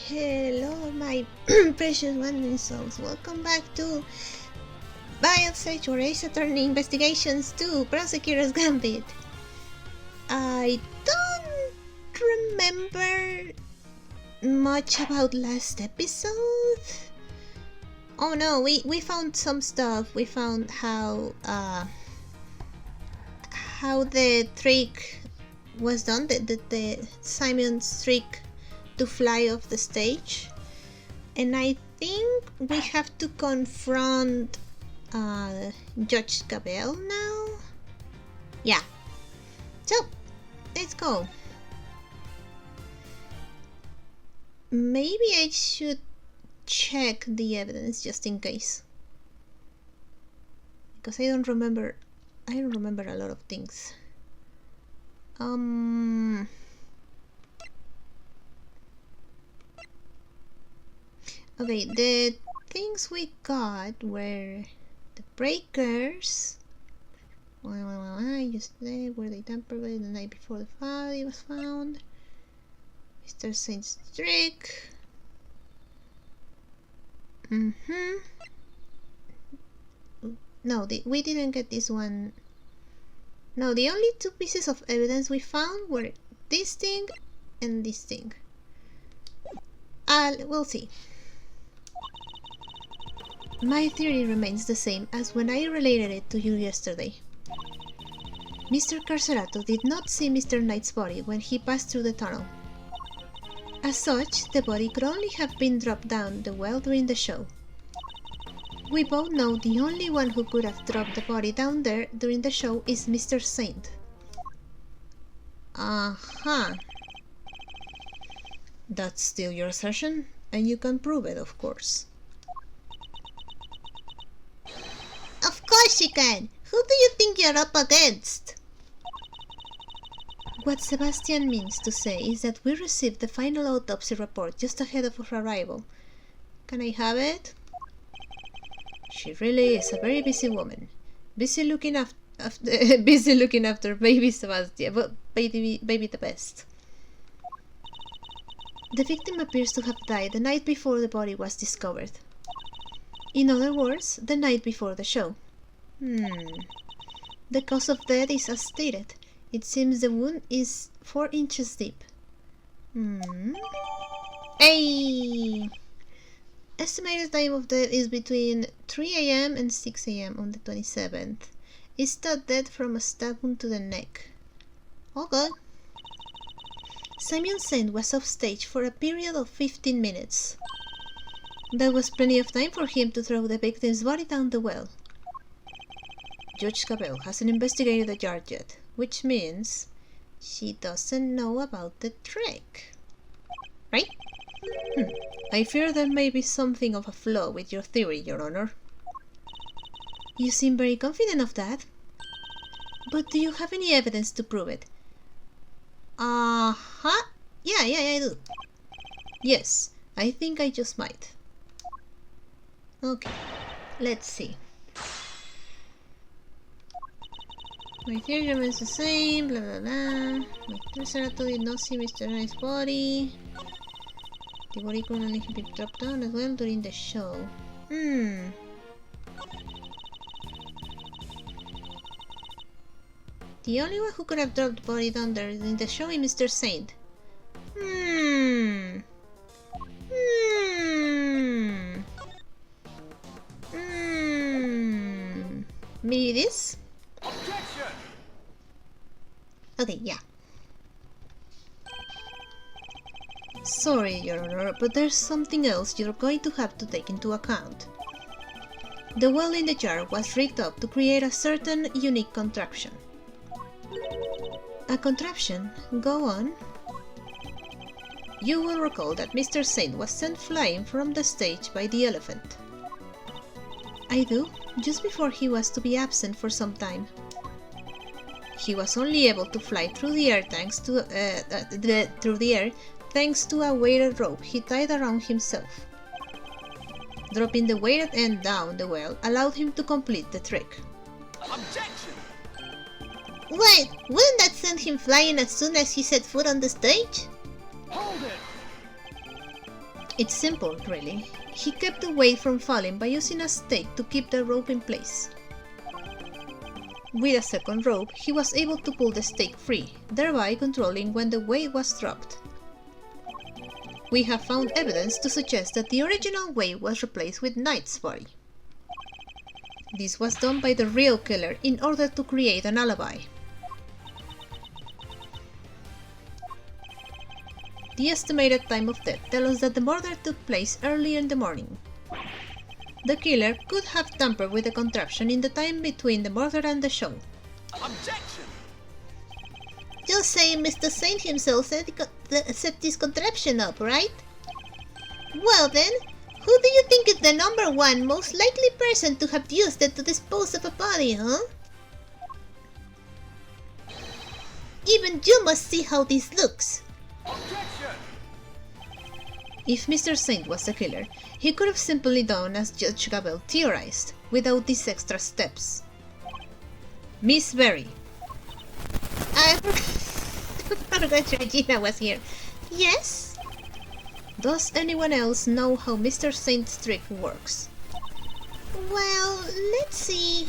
Hello, my precious wandering souls. Welcome back to Biosage or Ace Attorney Investigations 2 Prosecutor's Gambit. I don't remember much about last episode. Oh no, we found some stuff. We found how the trick was done, the Simon's trick to fly off the stage, and I think we have to confront Judge Gabel now. Yeah, so let's go. Maybe I should check the evidence just in case, because I don't remember a lot of things. Okay, the things we got were the breakers. Just there, where they tampered with the night before the body was found. Mr. Saint's trick. No, we didn't get this one. No, the only two pieces of evidence we found were this thing and this thing. We'll see. My theory remains the same as when I related it to you yesterday. Mr. Carcerato did not see Mr. Knight's body when he passed through the tunnel. As such, the body could only have been dropped down the well during the show. We both know the only one who could have dropped the body down there during the show is Mr. Saint. That's still your assertion, and you can prove it, of course. Of course you can! Who do you think you're up against? What Sebastian means to say is that we received the final autopsy report just ahead of our arrival. Can I have it? She really is a very busy woman. Busy looking after baby Sebastian, but baby the best. The victim appears to have died the night before the body was discovered. In other words, the night before the show. The cause of death is as stated. It seems the wound is 4 inches deep. Hey! Estimated time of death is between 3 AM and 6 AM on the 27th. Is that death from a stab wound to the neck? Okay. Simon Saint was off stage for a period of 15 minutes. That was plenty of time for him to throw the victim's body down the well. Judge Cabell hasn't investigated the yard yet, which means she doesn't know about the trick. Right? I fear there may be something of a flaw with your theory, Your Honor. You seem very confident of that. But do you have any evidence to prove it? Yeah, I do. Yes, I think I just might. Okay, let's see. My theory remains the same, blah blah blah. Mr. Serato did not see Mr. Knight's body. The body could only be dropped down as well during the show. The only one who could have dropped the body down there in the show is Mr. Saint. Maybe this? Objection! Okay, yeah. Sorry, Your Honor, but there's something else you're going to have to take into account. The well in the jar was rigged up to create a certain unique contraption. A contraption? Go on. You will recall that Mr. Saint was sent flying from the stage by the elephant. I do, just before he was to be absent for some time. He was only able to fly through the air thanks to a weighted rope he tied around himself. Dropping the weighted end down the well allowed him to complete the trick. Objection! Wait, wouldn't that send him flying as soon as he set foot on the stage? Hold it! It's simple, really. He kept the weight from falling by using a stake to keep the rope in place. With a second rope, he was able to pull the stake free, thereby controlling when the weight was dropped. We have found evidence to suggest that the original weight was replaced with Knight's body. This was done by the real killer in order to create an alibi. The estimated time of death tells us that the murder took place early in the morning. The killer could have tampered with the contraption in the time between the murder and the show. Objection! You'll say Mr. Saint himself set this contraption up, right? Well then, who do you think is the number one most likely person to have used it to dispose of a body, huh? Even you must see how this looks. Objection! If Mr. Saint was the killer, he could have simply done as Judge Gabel theorized, without these extra steps. Miss Berry. I forgot Regina was here. Yes? Does anyone else know how Mr. Saint's trick works? Well, let's see.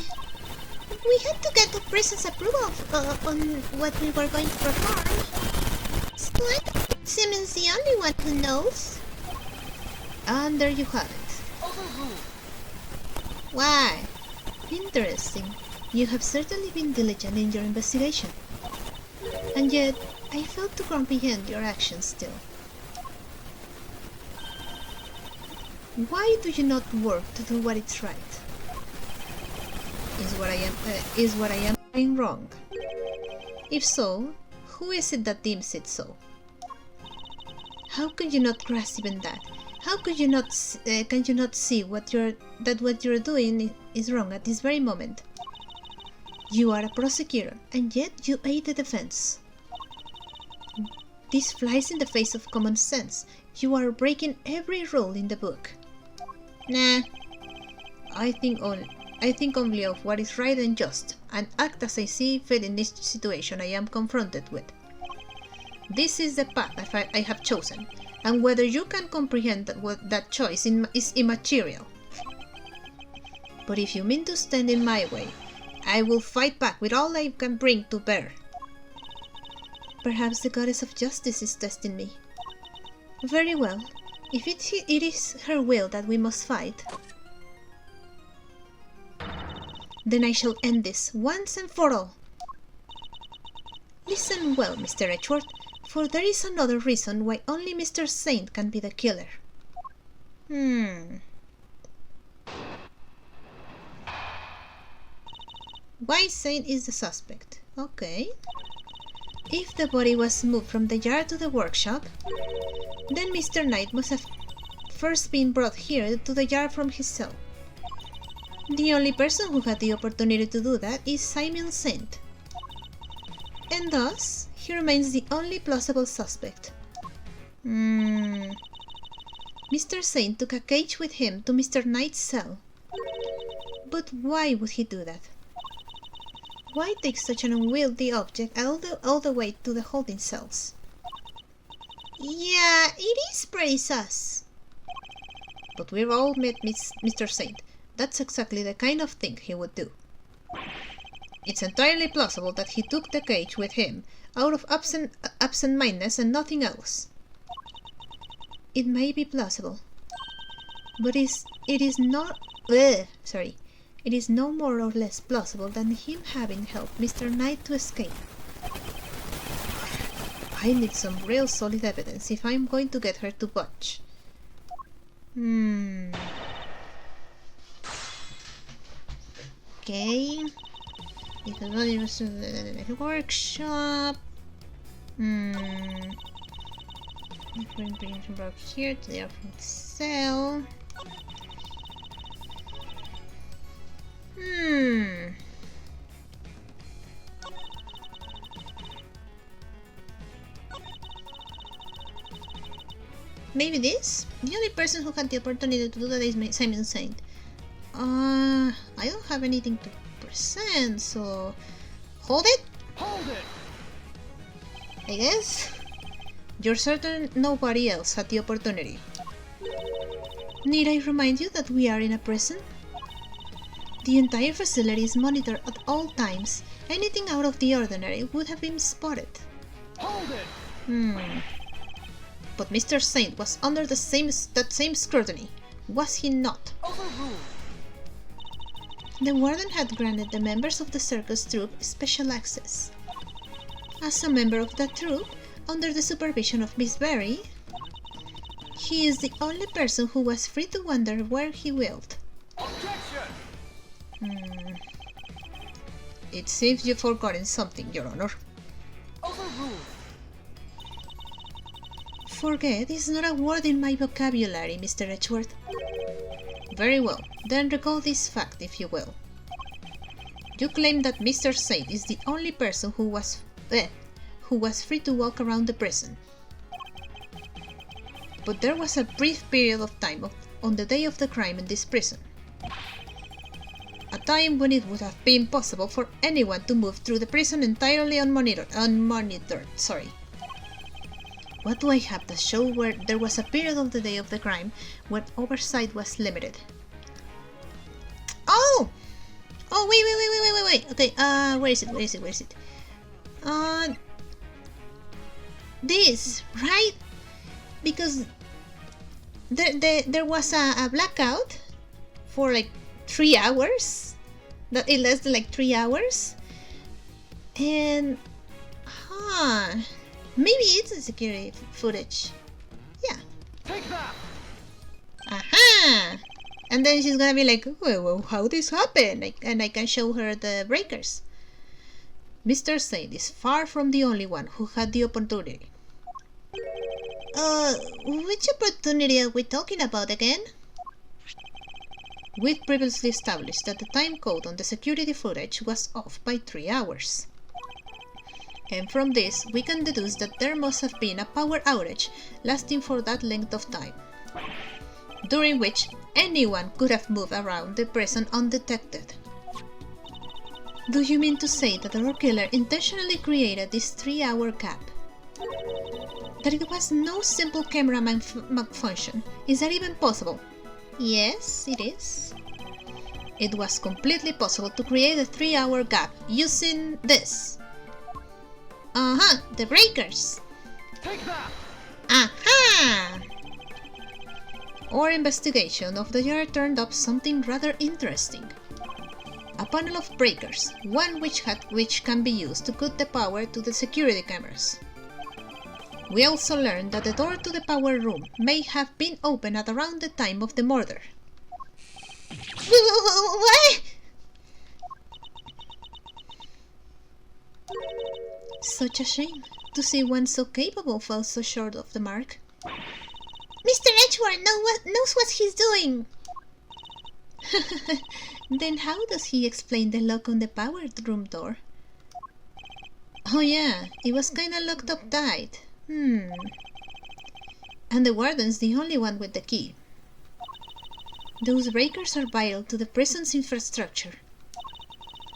We had to get the prison's approval on what we were going to perform. So I think Simon's the only one who knows. And there you have it. Overruled. Why? Interesting. You have certainly been diligent in your investigation. And yet, I fail to comprehend your actions still. Why do you not work to do what is right? Is what I am doing wrong? If so, who is it that deems it so? How could you not grasp even that? How could you not? Can you not see what you're doing is wrong at this very moment? You are a prosecutor, and yet you aid the defense. This flies in the face of common sense. You are breaking every rule in the book. Nah. I think only of what is right and just, and act as I see fit in this situation I am confronted with. This is the path I have chosen, and whether you can comprehend that choice is immaterial. But if you mean to stand in my way, I will fight back with all I can bring to bear. Perhaps the goddess of justice is testing me. Very well. If it is her will that we must fight, then I shall end this once and for all. Listen well, Mr. Edgeworth, for there is another reason why only Mr. Saint can be the killer. Why Saint is the suspect? Okay. If the body was moved from the yard to the workshop, then Mr. Knight must have first been brought here to the yard from his cell. The only person who had the opportunity to do that is Simon Saint. And thus, he remains the only plausible suspect. Mr. Saint took a cage with him to Mr. Knight's cell. But why would he do that? Why take such an unwieldy object all the way to the holding cells? Yeah, it is pretty sus. But we've all met Mr. Saint. That's exactly the kind of thing he would do. It's entirely plausible that he took the cage with him out of absent-mindedness and nothing else. It may be plausible, but it is no more or less plausible than him having helped Mr. Knight to escape. I need some real solid evidence if I'm going to get her to budge. Okay. If the body was in the workshop. Bring from here to the different cell. Maybe this? The only person who had the opportunity to do that is Simon Saint. I don't have anything to present, so... Hold it? Hold it! I guess? You're certain nobody else had the opportunity? Need I remind you that we are in a prison? The entire facility is monitored at all times. Anything out of the ordinary would have been spotted. Hold it! But Mr. Saint was under that same scrutiny, was he not? Overruled. The warden had granted the members of the circus troupe special access. As a member of that troupe, under the supervision of Miss Barry, he is the only person who was free to wander where he willed. Objection! It seems you've forgotten something, Your Honor. Overruled. Forget is not a word in my vocabulary, Mr. Edgeworth. Very well, then recall this fact, if you will. You claim that Mr. Saint is the only person who was free to walk around the prison. But there was a brief period of time on the day of the crime in this prison. A time when it would have been possible for anyone to move through the prison entirely unmonitored. What do I have to show where there was a period of the day of the crime when oversight was limited? Oh! Oh, wait. Okay, where is it? This, right? Because there was a blackout for like 3 hours. That it lasted like 3 hours. And, maybe it's a security footage. Yeah. Take that! Aha! And then she's gonna be like, well, how this happened? And I can show her the breakers. Mr. Saint is far from the only one who had the opportunity. Which opportunity are we talking about again? We'd previously established that the time code on the security footage was off by 3 hours. And from this, we can deduce that there must have been a power outage lasting for that length of time, during which anyone could have moved around the prison undetected. Do you mean to say that our killer intentionally created this 3-hour gap? That it was no simple camera malfunction? Is that even possible? Yes, it is. It was completely possible to create a 3-hour gap using this. The breakers. Take that! Aha! Our investigation of the yard turned up something rather interesting. A panel of breakers, one which can be used to cut the power to the security cameras. We also learned that the door to the power room may have been open at around the time of the murder. What? Such a shame to see one so capable fall so short of the mark. Mr. Edgeworth knows what he's doing! Then how does he explain the lock on the power room door? Oh yeah, it was kinda locked up tight. And the warden's the only one with the key. Those breakers are vital to the prison's infrastructure.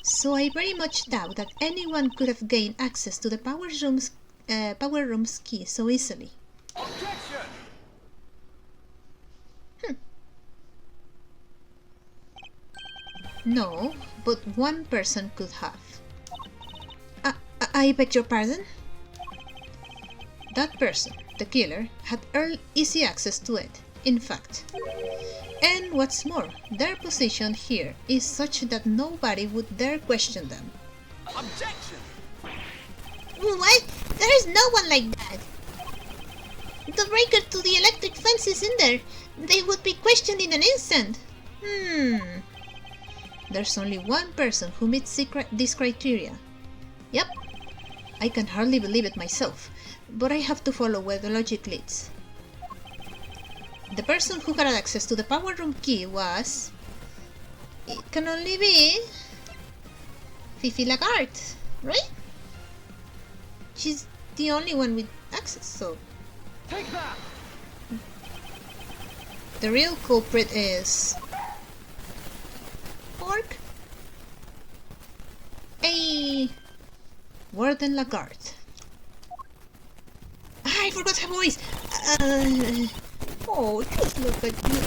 So I very much doubt that anyone could have gained access to the power room's key so easily. Objection! No, but one person could have. I beg your pardon? That person, the killer, had easy access to it, in fact. And what's more, their position here is such that nobody would dare question them. Objection! What? There is no one like that! The breaker to the electric fence is in there. They would be questioned in an instant. There's only one person who meets this criteria. Yep, I can hardly believe it myself, but I have to follow where the logic leads. The person who had access to the power room key was... It can only be... Fifi Lagarde, right? She's the only one with access, so... Take that! The real culprit is... Pork? Warden Lagarde. I forgot her voice! Oh, just look at you.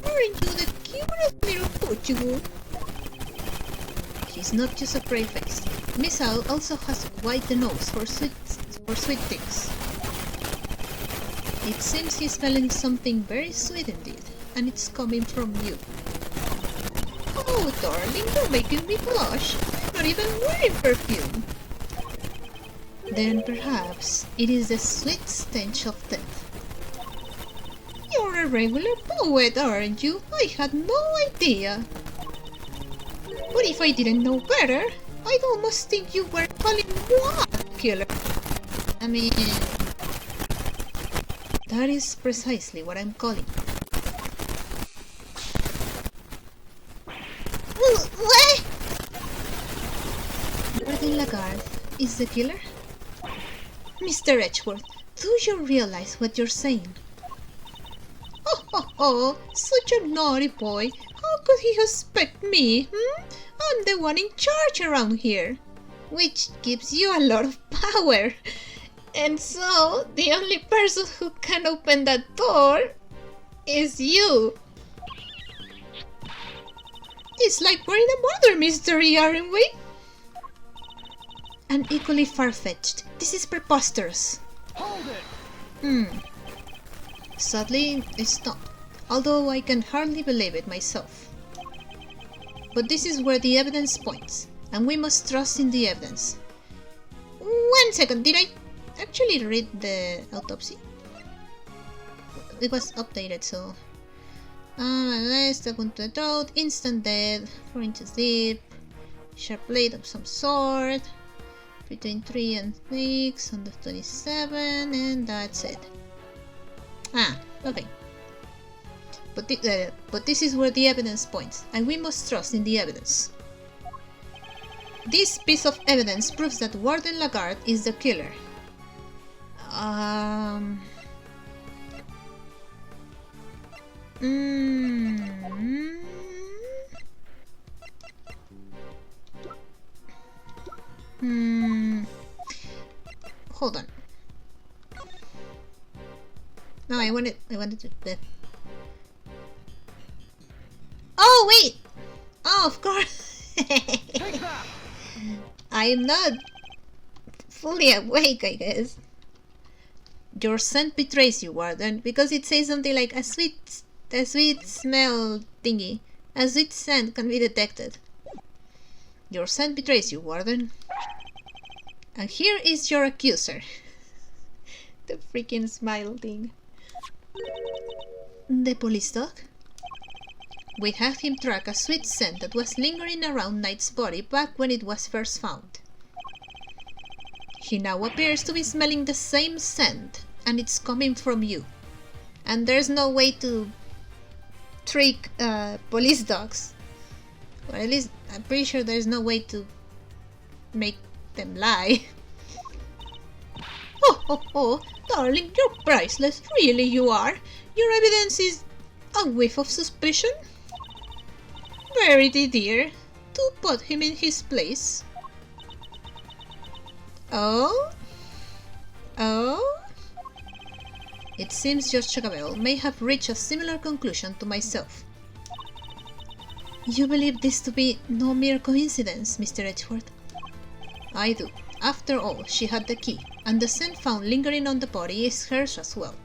Aren't you the cutest little Portugal? She's not just a brave face. Miss Owl also has quite the nose for sweet things. It seems he's smelling something very sweet indeed, and it's coming from you. Oh, darling, you're making me blush. I'm not even wearing perfume. Then perhaps it is the sweet stench of death. You're a regular poet, aren't you? I had no idea. But if I didn't know better, I'd almost think you were calling moi a killer. I mean, that is precisely what I'm calling. What? Warden Lagarde is the killer? Mr. Edgeworth, do you realize what you're saying? Oh, such a naughty boy. How could he suspect me? I'm the one in charge around here. Which gives you a lot of power. And so, the only person who can open that door is you. It's like we're in a murder mystery, aren't we? And equally far-fetched. This is preposterous. Hold it! Sadly, it's not. Although I can hardly believe it myself. But this is where the evidence points, and we must trust in the evidence. 1 second, did I actually read the autopsy? It was updated, so... stab to the throat, instant death, 4 inches deep, sharp blade of some sort, between 3 and 6 on the 27, and that's it. Okay. But this is where the evidence points, and we must trust in the evidence. This piece of evidence proves that Warden Lagarde is the killer. Hold on. No, I wanted to. Oh wait! Oh, of course. I'm not fully awake, I guess. Your scent betrays you, Warden, because it says something like a sweet smell thingy. A sweet scent can be detected. Your scent betrays you, Warden. And here is your accuser. The freaking smile thing. The police dog? We had him track a sweet scent that was lingering around Knight's body back when it was first found. He now appears to be smelling the same scent, and it's coming from you. And there's no way to trick police dogs. Or at least, I'm pretty sure there's no way to make them lie. Oh, darling, you're priceless, really you are. Your evidence is a whiff of suspicion. Verity, dear, do put him in his place. Oh? It seems Judge Chagabel may have reached a similar conclusion to myself. You believe this to be no mere coincidence, Mr. Edgeworth? I do. After all, she had the key, and the scent found lingering on the body is hers as well.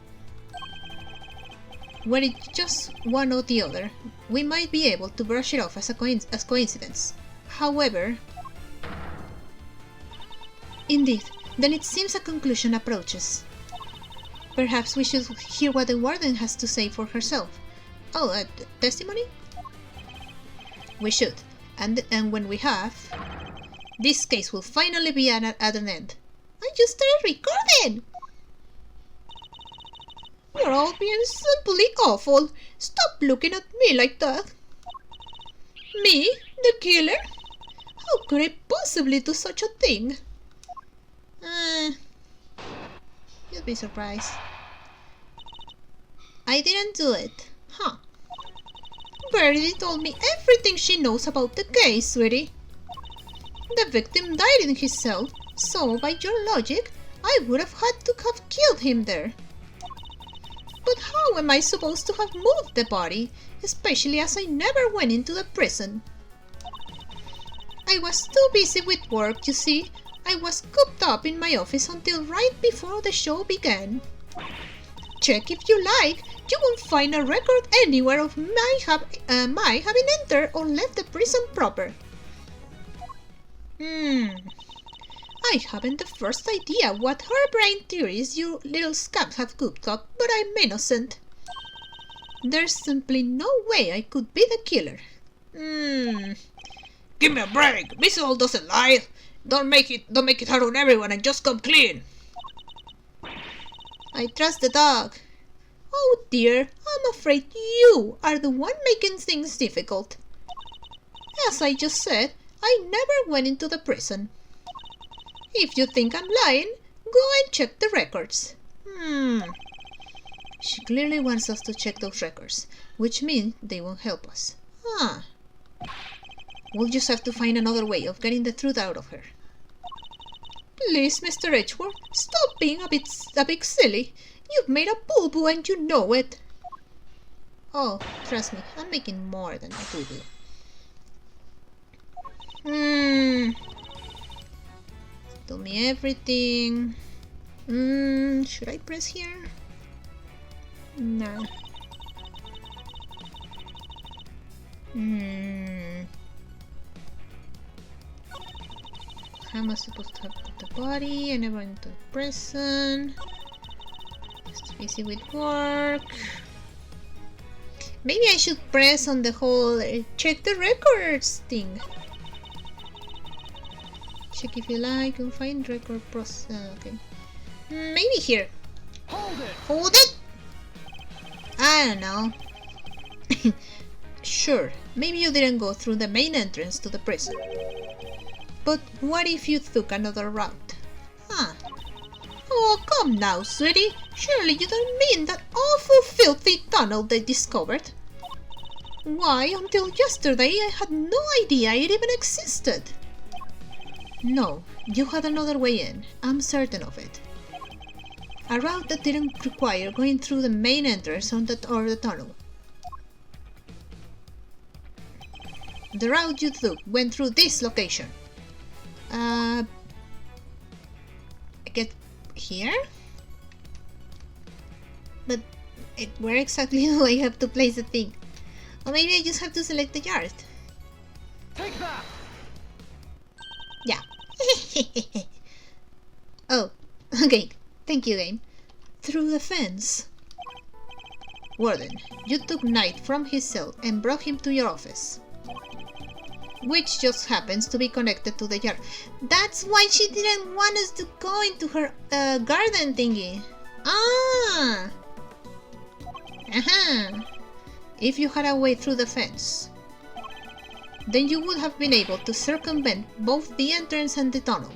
Were it just one or the other, we might be able to brush it off as coincidence. However... Indeed, then it seems a conclusion approaches. Perhaps we should hear what the warden has to say for herself. Oh, testimony? We should, and when we have, this case will finally be at an end. I just started recording! You're all being simply awful. Stop looking at me like that. Me? The killer? How could I possibly do such a thing? You'd be surprised. I didn't do it. Huh. Verity told me everything she knows about the case, sweetie. The victim died in his cell, so by your logic, I would have had to have killed him there. But how How am I supposed to have moved the body, especially as I never went into the prison? I was too busy with work, you see. I was cooped up in my office until right before the show began. Check if you like. You won't find a record anywhere of my having entered or left the prison proper. I haven't the first idea what harebrained theories you little scabs have cooked up, but I'm innocent. There's simply no way I could be the killer. Give me a break. Miss All doesn't lie. Don't make it hard on everyone and just come clean. I trust the dog. Oh dear, I'm afraid you are the one making things difficult. As I just said, I never went into the prison. If you think I'm lying, go and check the records. She clearly wants us to check those records, which means they won't help us. We'll just have to find another way of getting the truth out of her. Please, Mr. Edgeworth, stop being a bit silly. You've made a boo-boo and you know it. Oh, trust me, I'm making more than a boo-boo. Tell me everything. Should I press here? No. How am I supposed to have put the body? I never went to prison. Just busy with work. Maybe I should press on the whole check the records thing. Check if you like and find record process. Okay. Maybe here. Hold it! Hold it? I don't know. Sure, maybe you didn't go through the main entrance to the prison. But what if you took another route? Oh, come now, sweetie. Surely you don't mean that awful filthy tunnel they discovered? Why, until yesterday I had no idea it even existed. No, you had another way in. I'm certain of it. A route that didn't require going through the main entrance or the tunnel. The route you took went through this location. Get here? But where exactly do I have to place the thing? Or maybe I just have to select the yard. Take that! Yeah. Oh, okay. Thank you, game. Through the fence. Warden, you took Knight from his cell and brought him to your office, which just happens to be connected to the yard. That's why she didn't want us to go into her garden thingy. If you had a way through the fence, then you would have been able to circumvent both the entrance and the tunnel.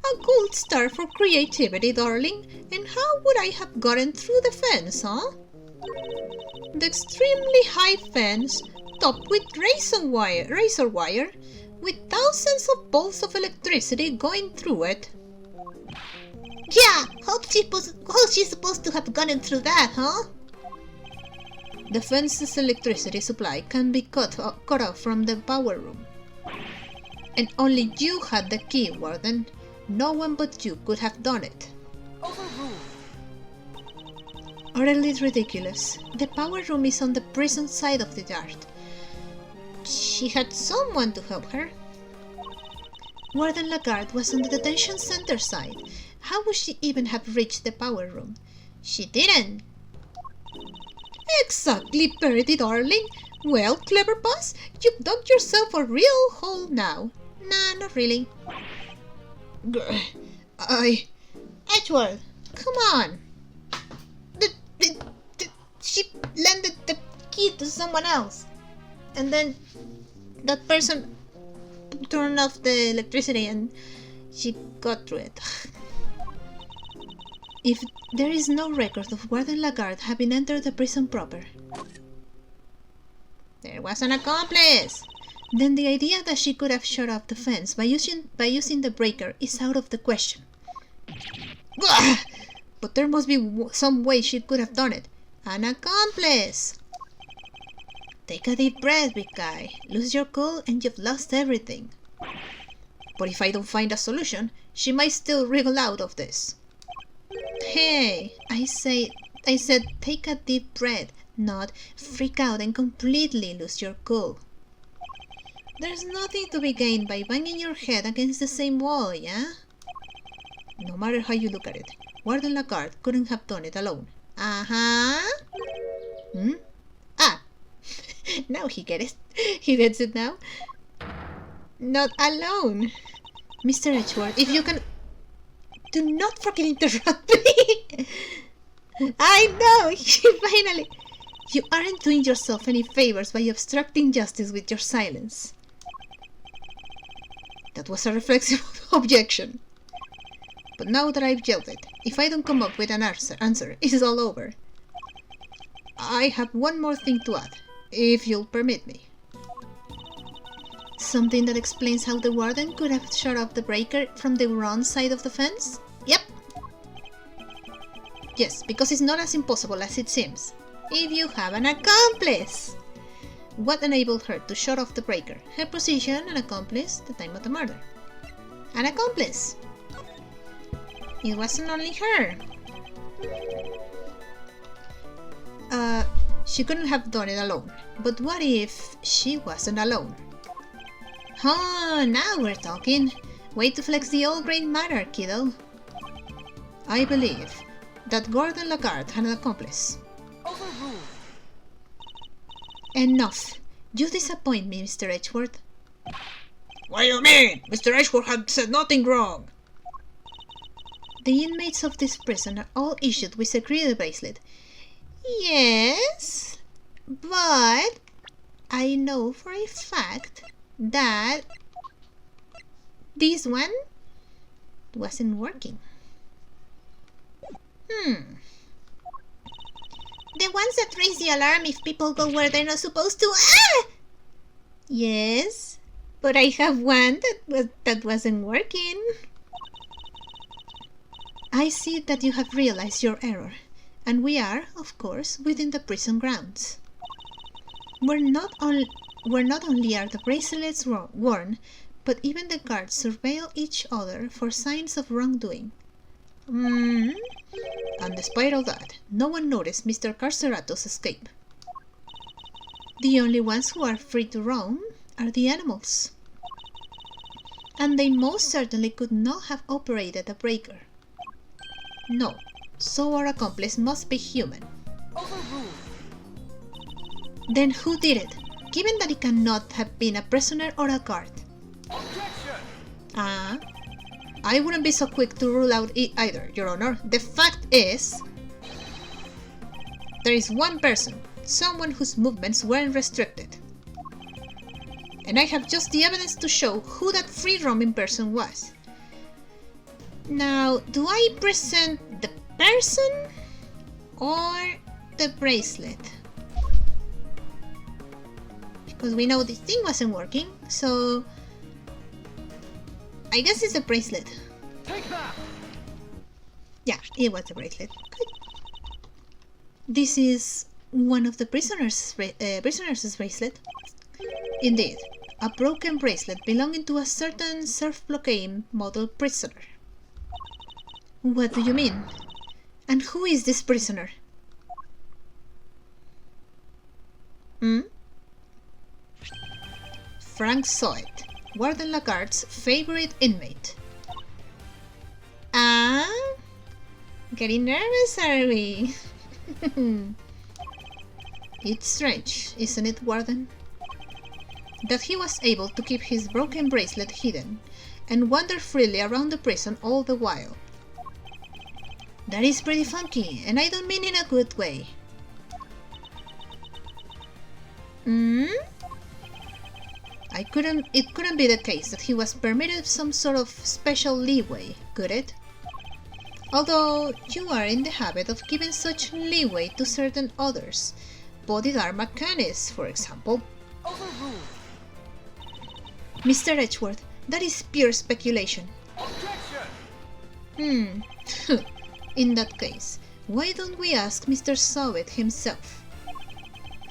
A gold star for creativity, darling. And how would I have gotten through the fence, huh? The extremely high fence, topped with razor wire, with thousands of bolts of electricity going through it. Yeah, how's she supposed to have gotten through that, huh? The fence's electricity supply can be cut off from the power room. And only you had the key, Warden. No one but you could have done it. Overruled. Utterly ridiculous. The power room is on the prison side of the yard. She had someone to help her. Warden Lagarde was on the detention center side. How would she even have reached the power room? She didn't. Exactly, Birdie darling. Well, clever boss, you've dug yourself a real hole now. Nah, not really. Edgeworth, come on. She lended the key to someone else. And then that person turned off the electricity and she got through it. If there is no record of Warden Lagarde having entered the prison proper, there was an accomplice. Then the idea that she could have shut off the fence by using the breaker is out of the question. Gah! But there must be some way she could have done it. An accomplice! Take a deep breath, big guy. Lose your cool and you've lost everything. But if I don't find a solution, she might still wriggle out of this. Hey, I said take a deep breath, not freak out and completely lose your cool. There's nothing to be gained by banging your head against the same wall, yeah? No matter how you look at it, Warden Lagarde couldn't have done it alone. Uh-huh. Ah, now he gets it. He gets it now. Not alone. Mr. Edgeworth, if you can... Do not fucking interrupt me. I know, finally. You aren't doing yourself any favors by obstructing justice with your silence. That was a reflexive objection. But now that I've yelled it, if I don't come up with an answer, it's all over. I have one more thing to add, if you'll permit me. Something that explains how the warden could have shut off the breaker from the wrong side of the fence? Yep. Yes, because it's not as impossible as it seems. If you have an accomplice! What enabled her to shut off the breaker? Her position, an accomplice, the time of the murder. An accomplice! It wasn't only her. She couldn't have done it alone. But what if she wasn't alone? Oh, now we're talking. Way to flex the old grey matter, kiddo. I believe that Gordon Lagarde had an accomplice. Overruled. Enough. You disappoint me, Mr. Edgeworth. What do you mean? Mr. Edgeworth had said nothing wrong. The inmates of this prison are all issued with security bracelet. Yes, but I know for a fact that this one wasn't working. The ones that raise the alarm if people go where they're not supposed to. Ah! Yes, but I have one that wasn't working. I see that you have realized your error, and we are, of course, within the prison grounds. We're not only are the bracelets worn, but even the guards surveil each other for signs of wrongdoing. And despite all that, no one noticed Mr. Carcerato's escape. The only ones who are free to roam are the animals. And they most certainly could not have operated a breaker. No, so our accomplice must be human. Overruled. Then who did it, given that it cannot have been a prisoner or a guard? Objection. I wouldn't be so quick to rule out it either, Your Honor. The fact is, there is one person, someone whose movements weren't restricted. And I have just the evidence to show who that free-roaming person was. Now, do I present the person or the bracelet? Because we know this thing wasn't working, so I guess it's a bracelet. Take that. Yeah, it was a bracelet. Good. This is one of the prisoner's bracelet. Indeed, a broken bracelet belonging to a certain self-proclaimed model prisoner. What do you mean? And who is this prisoner? Frank Soit, Warden Lagarde's favorite inmate. Getting nervous, are we? It's strange, isn't it, Warden? That he was able to keep his broken bracelet hidden and wander freely around the prison all the while. That is pretty funky, and I don't mean in a good way. It couldn't be the case that he was permitted some sort of special leeway, could it? Although you are in the habit of giving such leeway to certain others, bodied armor mechanics, for example. Overruled. Mr. Edgeworth, that is pure speculation. Objection. Hmm. In that case, why don't we ask Mr. Soviet himself?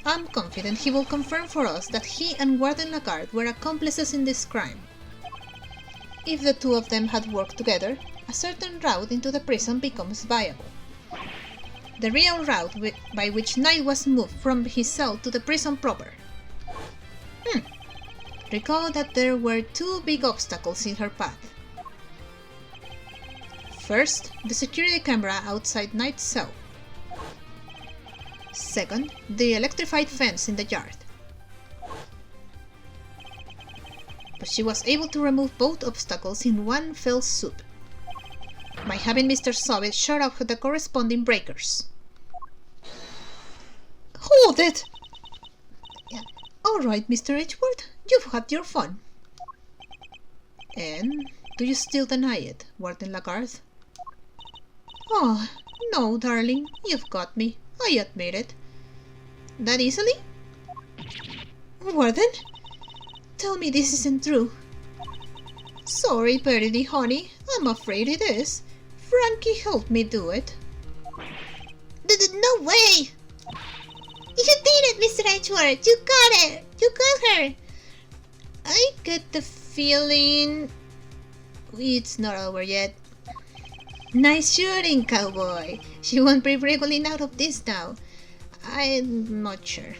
I'm confident he will confirm for us that he and Warden Lagarde were accomplices in this crime. If the two of them had worked together, a certain route into the prison becomes viable. The real route by which Knight was moved from his cell to the prison proper. Recall that there were two big obstacles in her path. First, the security camera outside Knight's cell. Second, the electrified fence in the yard. But she was able to remove both obstacles in one fell swoop, by having Mr. Soviet shut off the corresponding breakers. Hold it! Yeah. Alright, Mr. Edgeworth, you've had your fun. And do you still deny it, Warden Lagarde? Oh, no, darling, you've got me. I admit it. That easily? Warden? Tell me this isn't true. Sorry, Verity, honey. I'm afraid it is. Frankie helped me do it. No way! You did it, Mr. Edgeworth! You got it! You got her! I get the feeling it's not over yet. Nice shooting, cowboy. She won't be wriggling out of this now. I'm not sure.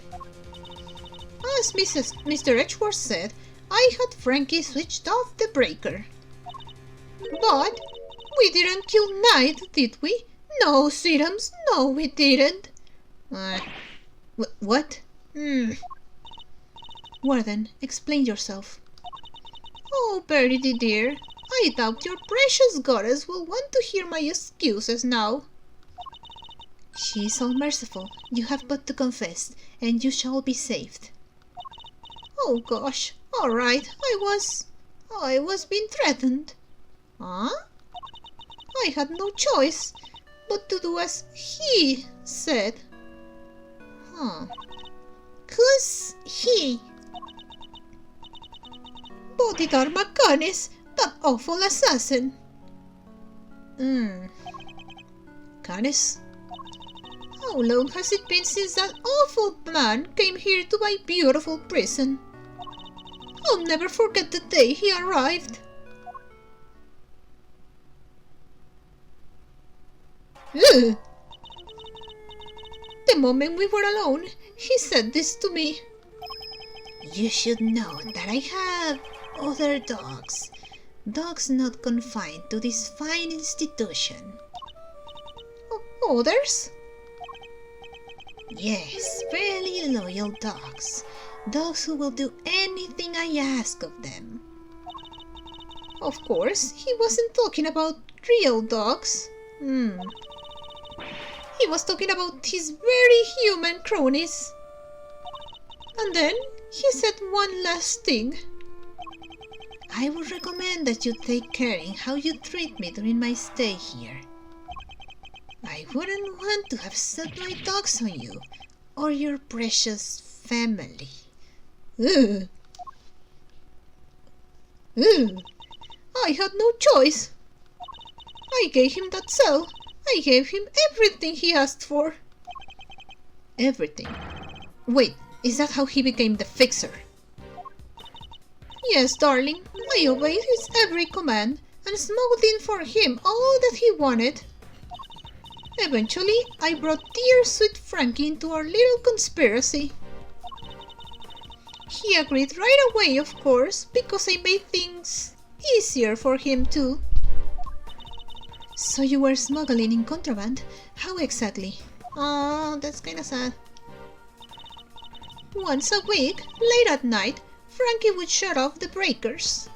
As Mr. Edgeworth said, I had Frankie switched off the breaker. But we didn't kill Knight, did we? No, Serums, no, we didn't. What? Warden, explain yourself. Oh, Verity dear, I doubt your precious goddess will want to hear my excuses now. She is all merciful. You have but to confess, and you shall be saved. Oh gosh, all right, I was being threatened. Huh? I had no choice but to do as he said. Huh. Who's he? Bodhidharma Makanis, that awful assassin. Canis? How long has it been since that awful man came here to my beautiful prison? I'll never forget the day he arrived. Ugh. The moment we were alone, he said this to me. You should know that I have other dogs. Dogs not confined to this fine institution. Others? Yes, very loyal dogs. Dogs who will do anything I ask of them. Of course, he wasn't talking about real dogs. He was talking about his very human cronies. And then he said one last thing. I would recommend that you take care in how you treat me during my stay here. I wouldn't want to have set my dogs on you or your precious family. Ugh. Ugh. I had no choice. I gave him that cell. I gave him everything he asked for. Everything? Wait, is that how he became the fixer? Yes, darling. I obeyed his every command and smuggled in for him all that he wanted. Eventually, I brought dear sweet Frankie into our little conspiracy. He agreed right away, of course, because I made things easier for him too. So you were smuggling in contraband? How exactly? Oh, that's kinda sad. Once a week, late at night, Frankie would shut off the breakers.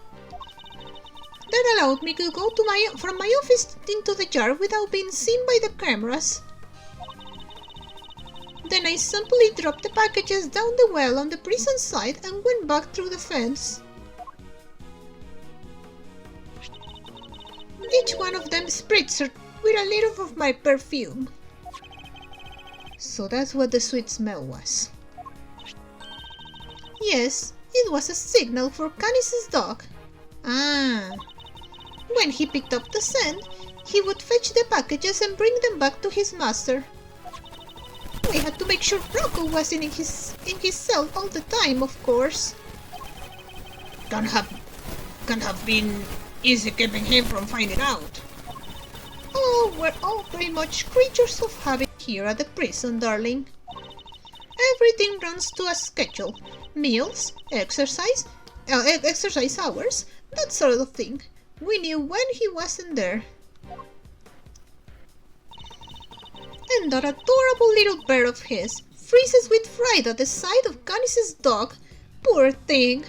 That allowed me to go from my office into the yard without being seen by the cameras. Then I simply dropped the packages down the well on the prison side and went back through the fence. Each one of them spritzed with a little of my perfume. So that's what the sweet smell was. Yes, it was a signal for Canis's dog. Ah. When he picked up the scent, he would fetch the packages and bring them back to his master. We had to make sure Rocco was in his cell all the time, of course. Can't have been easy keeping him from finding out. Oh, we're all very much creatures of habit here at the prison, darling. Everything runs to a schedule. Meals, exercise hours, that sort of thing. We knew when he wasn't there. And that adorable little bear of his freezes with fright at the sight of Canis's dog. Poor thing.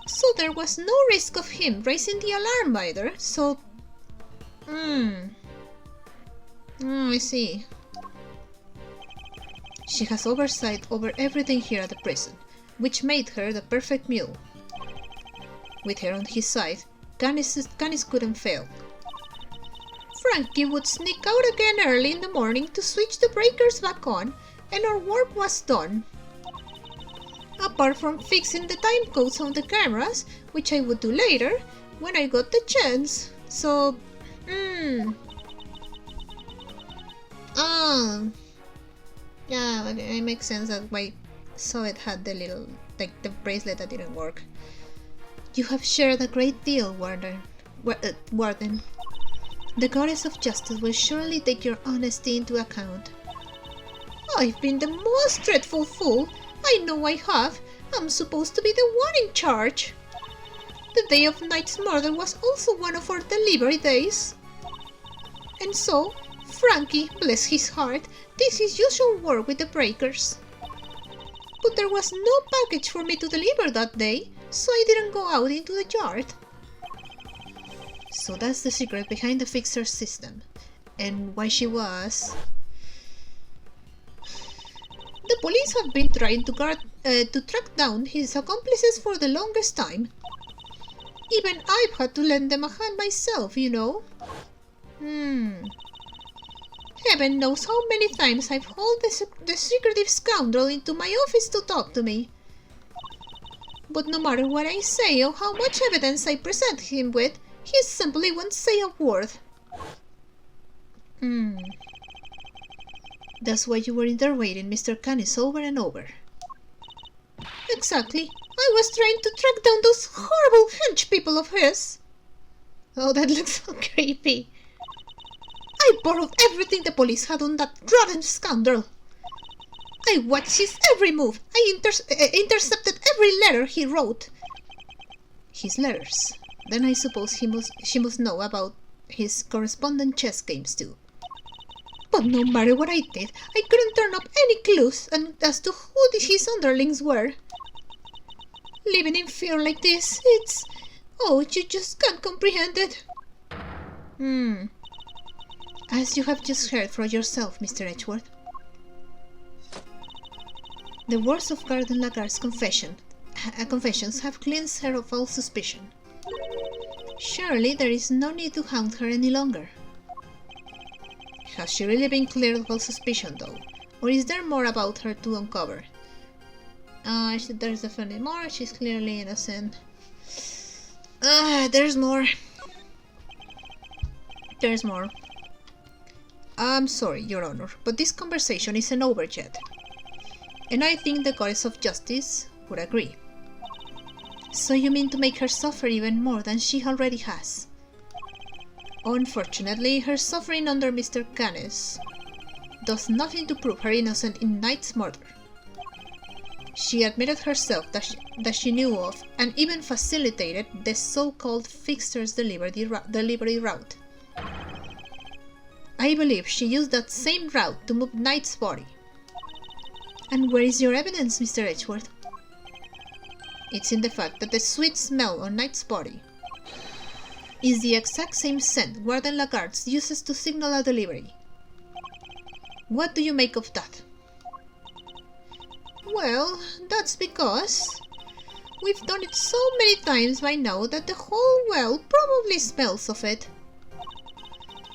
So there was no risk of him raising the alarm either, so... I see. She has oversight over everything here at the prison, which made her the perfect mule. With her on his side, Canis couldn't fail. Frankie would sneak out again early in the morning to switch the breakers back on, and our work was done. Apart from fixing the time codes on the cameras, which I would do later, when I got the chance. So, yeah, it makes sense that why so it had the little, like the bracelet that didn't work. You have shared a great deal, Warden. The goddess of justice will surely take your honesty into account. I've been the most dreadful fool. I know I have. I'm supposed to be the one in charge. The day of Knight's murder was also one of our delivery days. And so, Frankie, bless his heart, did his usual work with the breakers. But there was no package for me to deliver that day, so I didn't go out into the yard. So that's the secret behind the fixer system, and why she was... The police have been trying to track down his accomplices for the longest time. Even I've had to lend them a hand myself, you know. Heaven knows how many times I've hauled the secretive scoundrel into my office to talk to me. But no matter what I say or how much evidence I present him with, he simply won't say a word. That's why you were in there waiting, Mr. Canis, over and over. Exactly. I was trying to track down those horrible hench people of his. Oh, that looks so creepy. I borrowed everything the police had on that rotten scoundrel. I watched his every move. I intercepted every letter he wrote. His letters. Then I suppose she must know about his correspondent chess games too. But no matter what I did, I couldn't turn up any clues as to who his underlings were. Living in fear like this, it's... Oh, you just can't comprehend it. As you have just heard for yourself, Mr. Edgeworth. The words of Garden Lagarde's confessions have cleansed her of all suspicion. Surely there is no need to hound her any longer. Has she really been cleared of all suspicion, though? Or is there more about her to uncover? There's definitely more. She's clearly innocent. There's more. There's more. I'm sorry, Your Honor, but this conversation isn't over yet. And I think the goddess of justice would agree. So you mean to make her suffer even more than she already has? Unfortunately, her suffering under Mr. Canis does nothing to prove her innocent in Knight's murder. She admitted herself that she knew of and even facilitated the so-called fixer's delivery route. I believe she used that same route to move Knight's body. And where is your evidence, Mr. Edgeworth? It's in the fact that the sweet smell on Knight's body is the exact same scent Warden Lagarde uses to signal a delivery. What do you make of that? Well, that's because we've done it so many times by now that the whole well probably smells of it.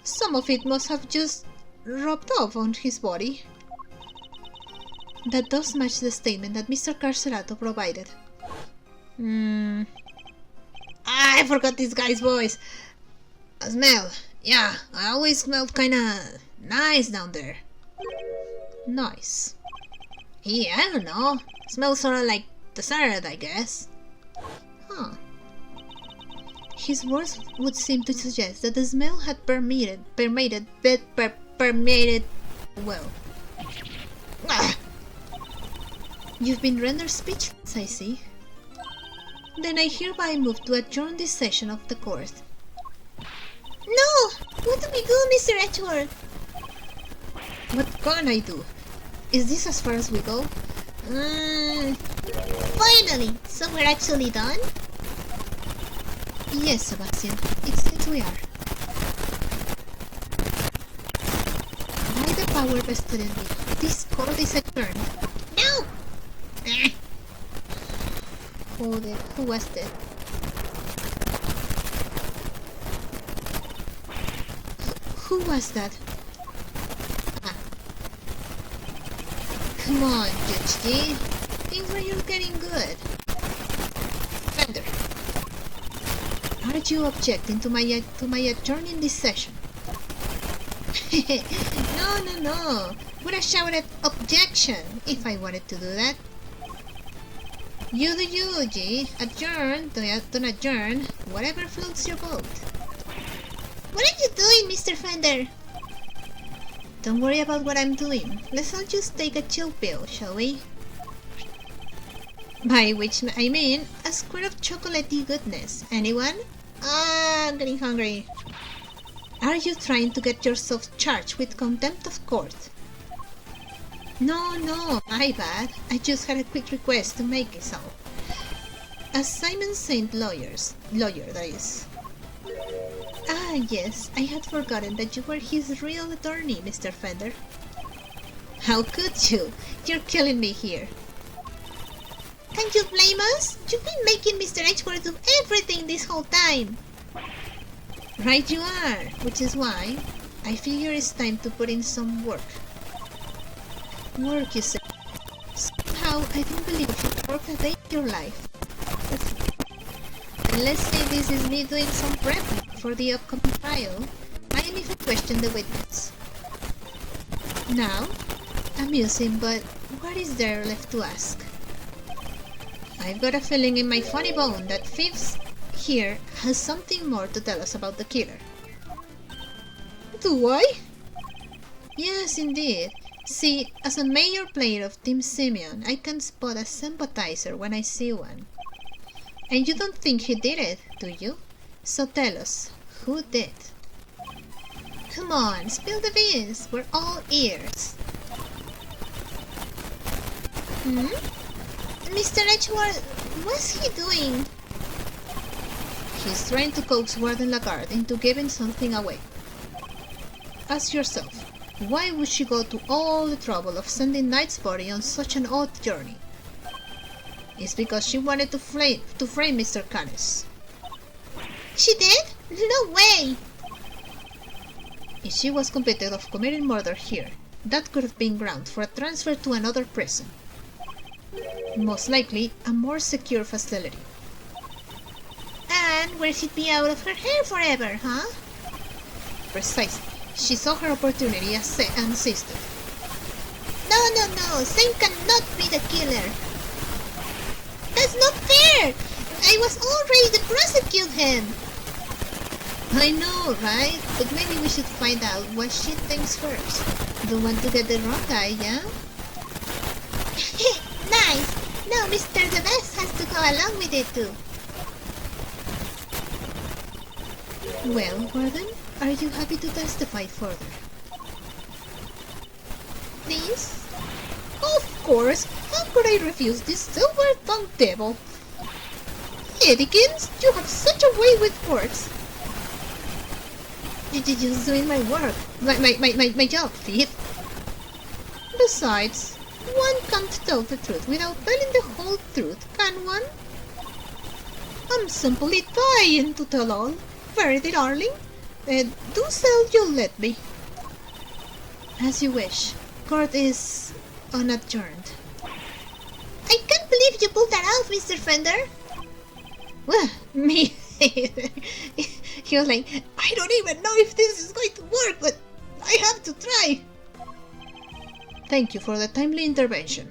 Some of it must have just rubbed off on his body. That does match the statement that Mr. Carcerato provided. I forgot this guy's voice. A smell. Yeah, I always smelled kinda nice down there. Nice. Yeah, I don't know. Smells sorta like dessert, I guess. Huh. His words would seem to suggest that the smell had permeated, well. Ah, You've been rendered speechless, I see. Then I hereby move to adjourn this session of the court. No! What do we do, Mr. Edgeworth? What can I do? Is this as far as we go? Finally! So we're actually done? Yes, Sebastian, it seems we are. By the power vested in me, this court is adjourned. No! Ah, Who was that? Who was that? Ah. Come on, Judge G. Things were you're getting good. Fender. Are you objecting to my adjourning this session? No. Would have shouted objection if I wanted to do that. You do you, G. Adjourn, don't adjourn. Whatever floats your boat. what are you doing, Mr. Fender? Don't worry about what I'm doing. Let's all just take a chill pill, shall we? By which I mean a square of chocolatey goodness. Anyone? I'm getting hungry. Are you trying to get yourself charged with contempt of court? No, my bad. I just had a quick request to make it so. As Simon Saint lawyer, that is. Ah, yes, I had forgotten that you were his real attorney, Mr. Fender. How could you? You're killing me here. Can you blame us? You've been making Mr. Edgeworth do everything this whole time. Right you are, which is why I figure it's time to put in some work. Work, you say? Somehow, I don't believe you've worked a day in your life. And let's say this is me doing some prep for the upcoming trial. I am even question the witness. Now, amusing, but what is there left to ask? I've got a feeling in my funny bone that Phipps here has something more to tell us about the killer. Do I? Yes, indeed. See, as a major player of Team Simeon, I can spot a sympathizer when I see one. And you don't think he did it, do you? So tell us, who did? Come on, spill the beans. We're all ears. Mr. Edgeworth, what's he doing? He's trying to coax Warden Lagarde into giving something away. Ask yourself, why would she go to all the trouble of sending Knight's body on such an odd journey? It's because she wanted to frame Mr. Canis. She did? No way! If she was convicted of committing murder here, that could have been ground for a transfer to another prison. Most likely, a more secure facility. And where she'd be out of her hair forever, huh? Precisely. She saw her opportunity and seized it. No. Sam cannot be the killer. That's not fair! I was all ready to prosecute him. I know, right? But maybe we should find out what she thinks first. Don't want to get the wrong guy, yeah? Nice! Now Mr. The Best has to go along with it too. Well, Warden, are you happy to testify further? Please? Of course. How could I refuse this silver-tongued devil? Eddykins, you have such a way with words. You're just doing my work. My job, thief. Besides, one can't tell the truth without telling the whole truth, can one? I'm simply dying to tell all. Verity, darling. Do so you'll let me. As you wish. Court is unadjourned. I can't believe you pulled that off, Mr. Fender. Well, me He was like, I don't even know if this is going to work, but I have to try. Thank you for the timely intervention.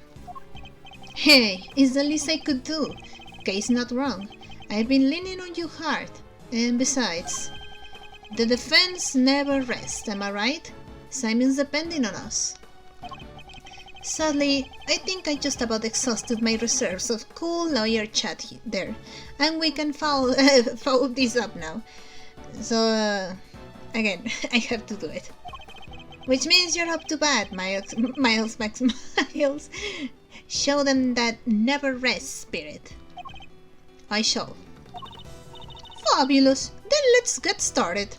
Hey, it's the least I could do. Case not wrong. I've been leaning on you hard. And besides, the defense never rests, am I right? Simon's depending on us. Sadly, I think I just about exhausted my reserves of cool lawyer chat there, and we can foul this up now. So, again, I have to do it. Which means you're up to bat, Miles. Show them that never rest spirit. I shall. Fabulous. Then let's get started.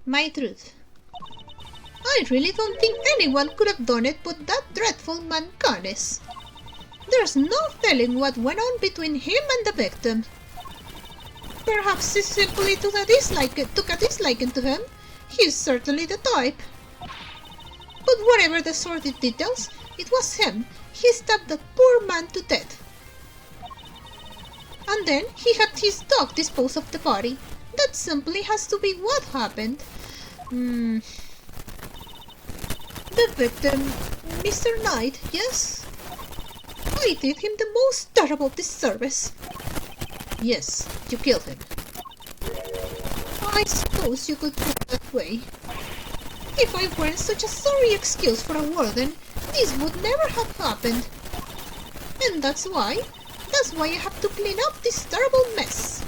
My truth. I really don't think anyone could have done it but that dreadful man Canis. There's no telling what went on between him and the victim. Perhaps he simply took a disliking to him. He's certainly the type. But whatever the sordid details, it was him. He stabbed that poor man to death. And then he had his dog dispose of the body. That simply has to be what happened. The victim, Mr. Knight, yes? I did him the most terrible disservice. Yes, you killed him. I suppose you could put it that way. If I weren't such a sorry excuse for a warden, this would never have happened. And that's why I have to clean up this terrible mess.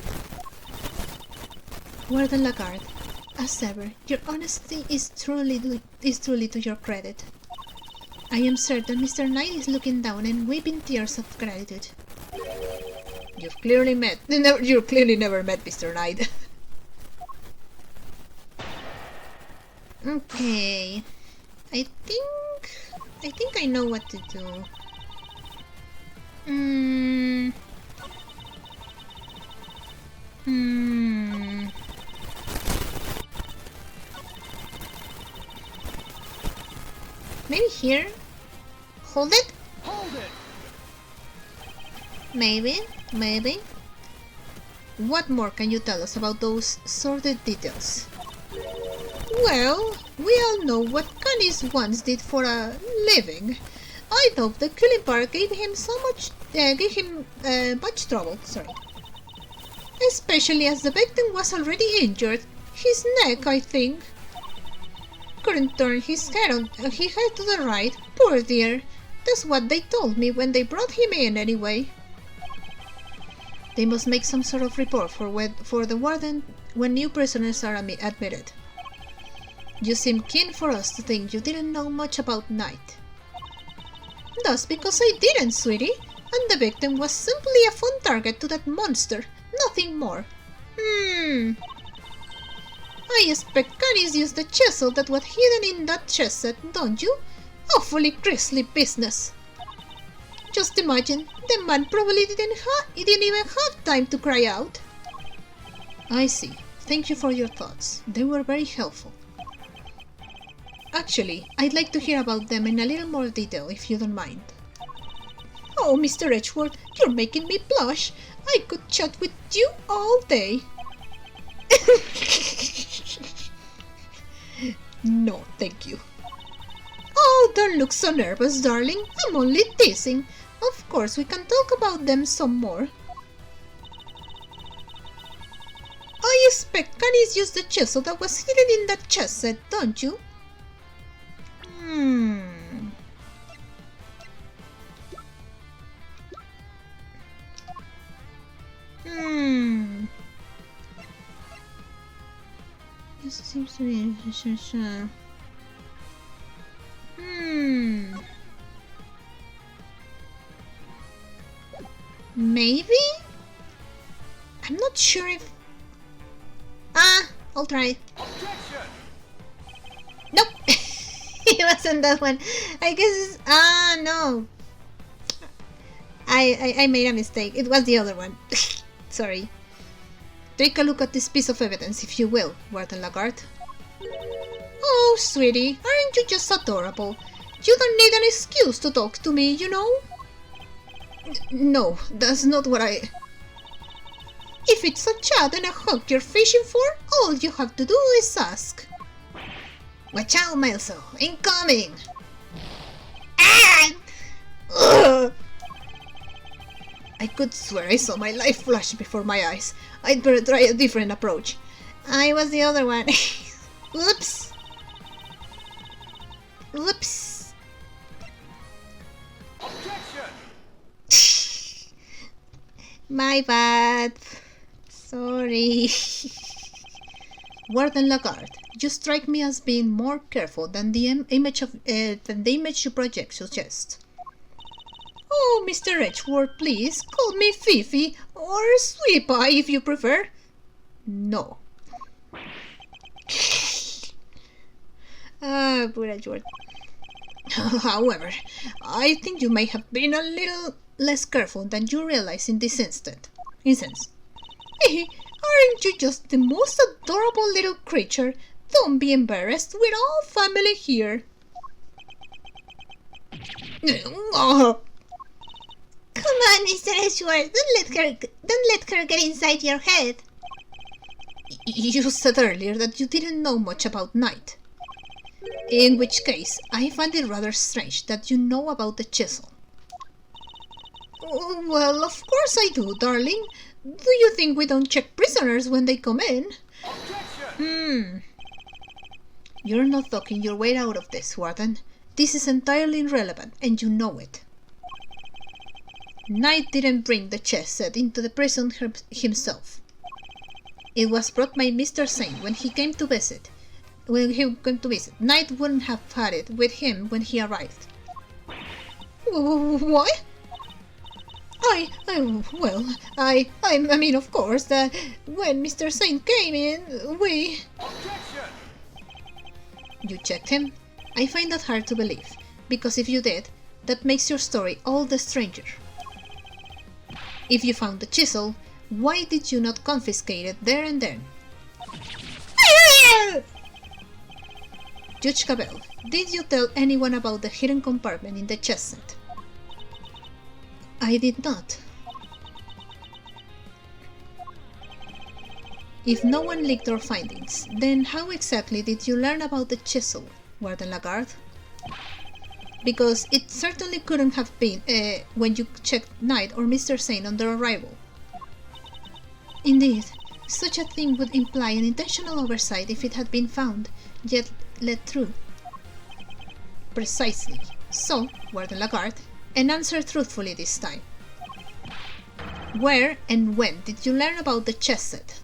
Warden Lagarde, as ever, your honesty is truly to your credit. I am certain Mr. Knight is looking down and weeping tears of gratitude. You've clearly never met Mr. Knight. Okay, I think I know what to do. Maybe here? Hold it? Hold it! Maybe. What more can you tell us about those sordid details? Well, we all know what Canis once did for a living. I thought the killing part gave him much trouble. Especially as the victim was already injured. His neck, I think. Couldn't turn his head to the right. Poor dear. That's what they told me when they brought him in, anyway. They must make some sort of report for the warden when new prisoners are admitted. You seem keen for us to think you didn't know much about Knight. That's because I didn't, sweetie, and the victim was simply a fun target to that monster, nothing more. I expect Canis used the chisel that was hidden in that chest set, don't you? Awfully grisly business. Just imagine, the man probably didn't even have time to cry out. I see. Thank you for your thoughts. They were very helpful. Actually, I'd like to hear about them in a little more detail, if you don't mind. Oh, Mr. Edgeworth, you're making me blush. I could chat with you all day. No, thank you. Oh, don't look so nervous, darling. I'm only teasing. Of course, we can talk about them some more. I expect Canis used the chisel that was hidden in that chest set, don't you? This seems to be maybe? I'm not sure if... I'll try. Objection! Nope! It wasn't that one. I guess it's... no. I made a mistake. It was the other one. Sorry. Take a look at this piece of evidence, if you will, Warden Lagarde. Oh, sweetie, aren't you just adorable? You don't need an excuse to talk to me, you know? No, that's not what I... If it's a chat and a hug you're fishing for, all you have to do is ask. Watch out, Milso! Incoming! Ah! Ugh! I could swear I saw my life flash before my eyes. I'd better try a different approach. I was the other one. Oops. Oops. Objection! My bad. Sorry. Warden Lagarde, you strike me as being more careful than the image you project suggests. Oh, Mr. Edgeworth, please, call me Fifi, or Sweet Pie if you prefer. No. Ah, poor Edgeworth. However, I think you may have been a little less careful than you realize in this instance. Aren't you just the most adorable little creature? Don't be embarrassed, we're all family here. Come on, Mr. Edgeworth, don't let her get inside your head. You said earlier that you didn't know much about Knight. In which case, I find it rather strange that you know about the chisel. Well, of course I do, darling. Do you think we don't check prisoners when they come in? Objection! You're not talking your way out of this, Warden. This is entirely irrelevant, and you know it. Knight didn't bring the chess set into the prison himself. It was brought by Mr. Saint when he came to visit. Knight wouldn't have had it with him when he arrived. What? I mean, of course, that when Mr. Saint came in, we... Objection! You checked him? I find that hard to believe, because if you did, that makes your story all the stranger. If you found the chisel, why did you not confiscate it there and then? Judge Cabell, did you tell anyone about the hidden compartment in the chest set? I did not. If no one leaked our findings, then how exactly did you learn about the chisel, Warden Lagarde? Because it certainly couldn't have been when you checked Knight or Mr. Saint on their arrival. Indeed, such a thing would imply an intentional oversight if it had been found, yet let through. Precisely. So, Warden Lagarde, and answer truthfully this time. Where and when did you learn about the chess set?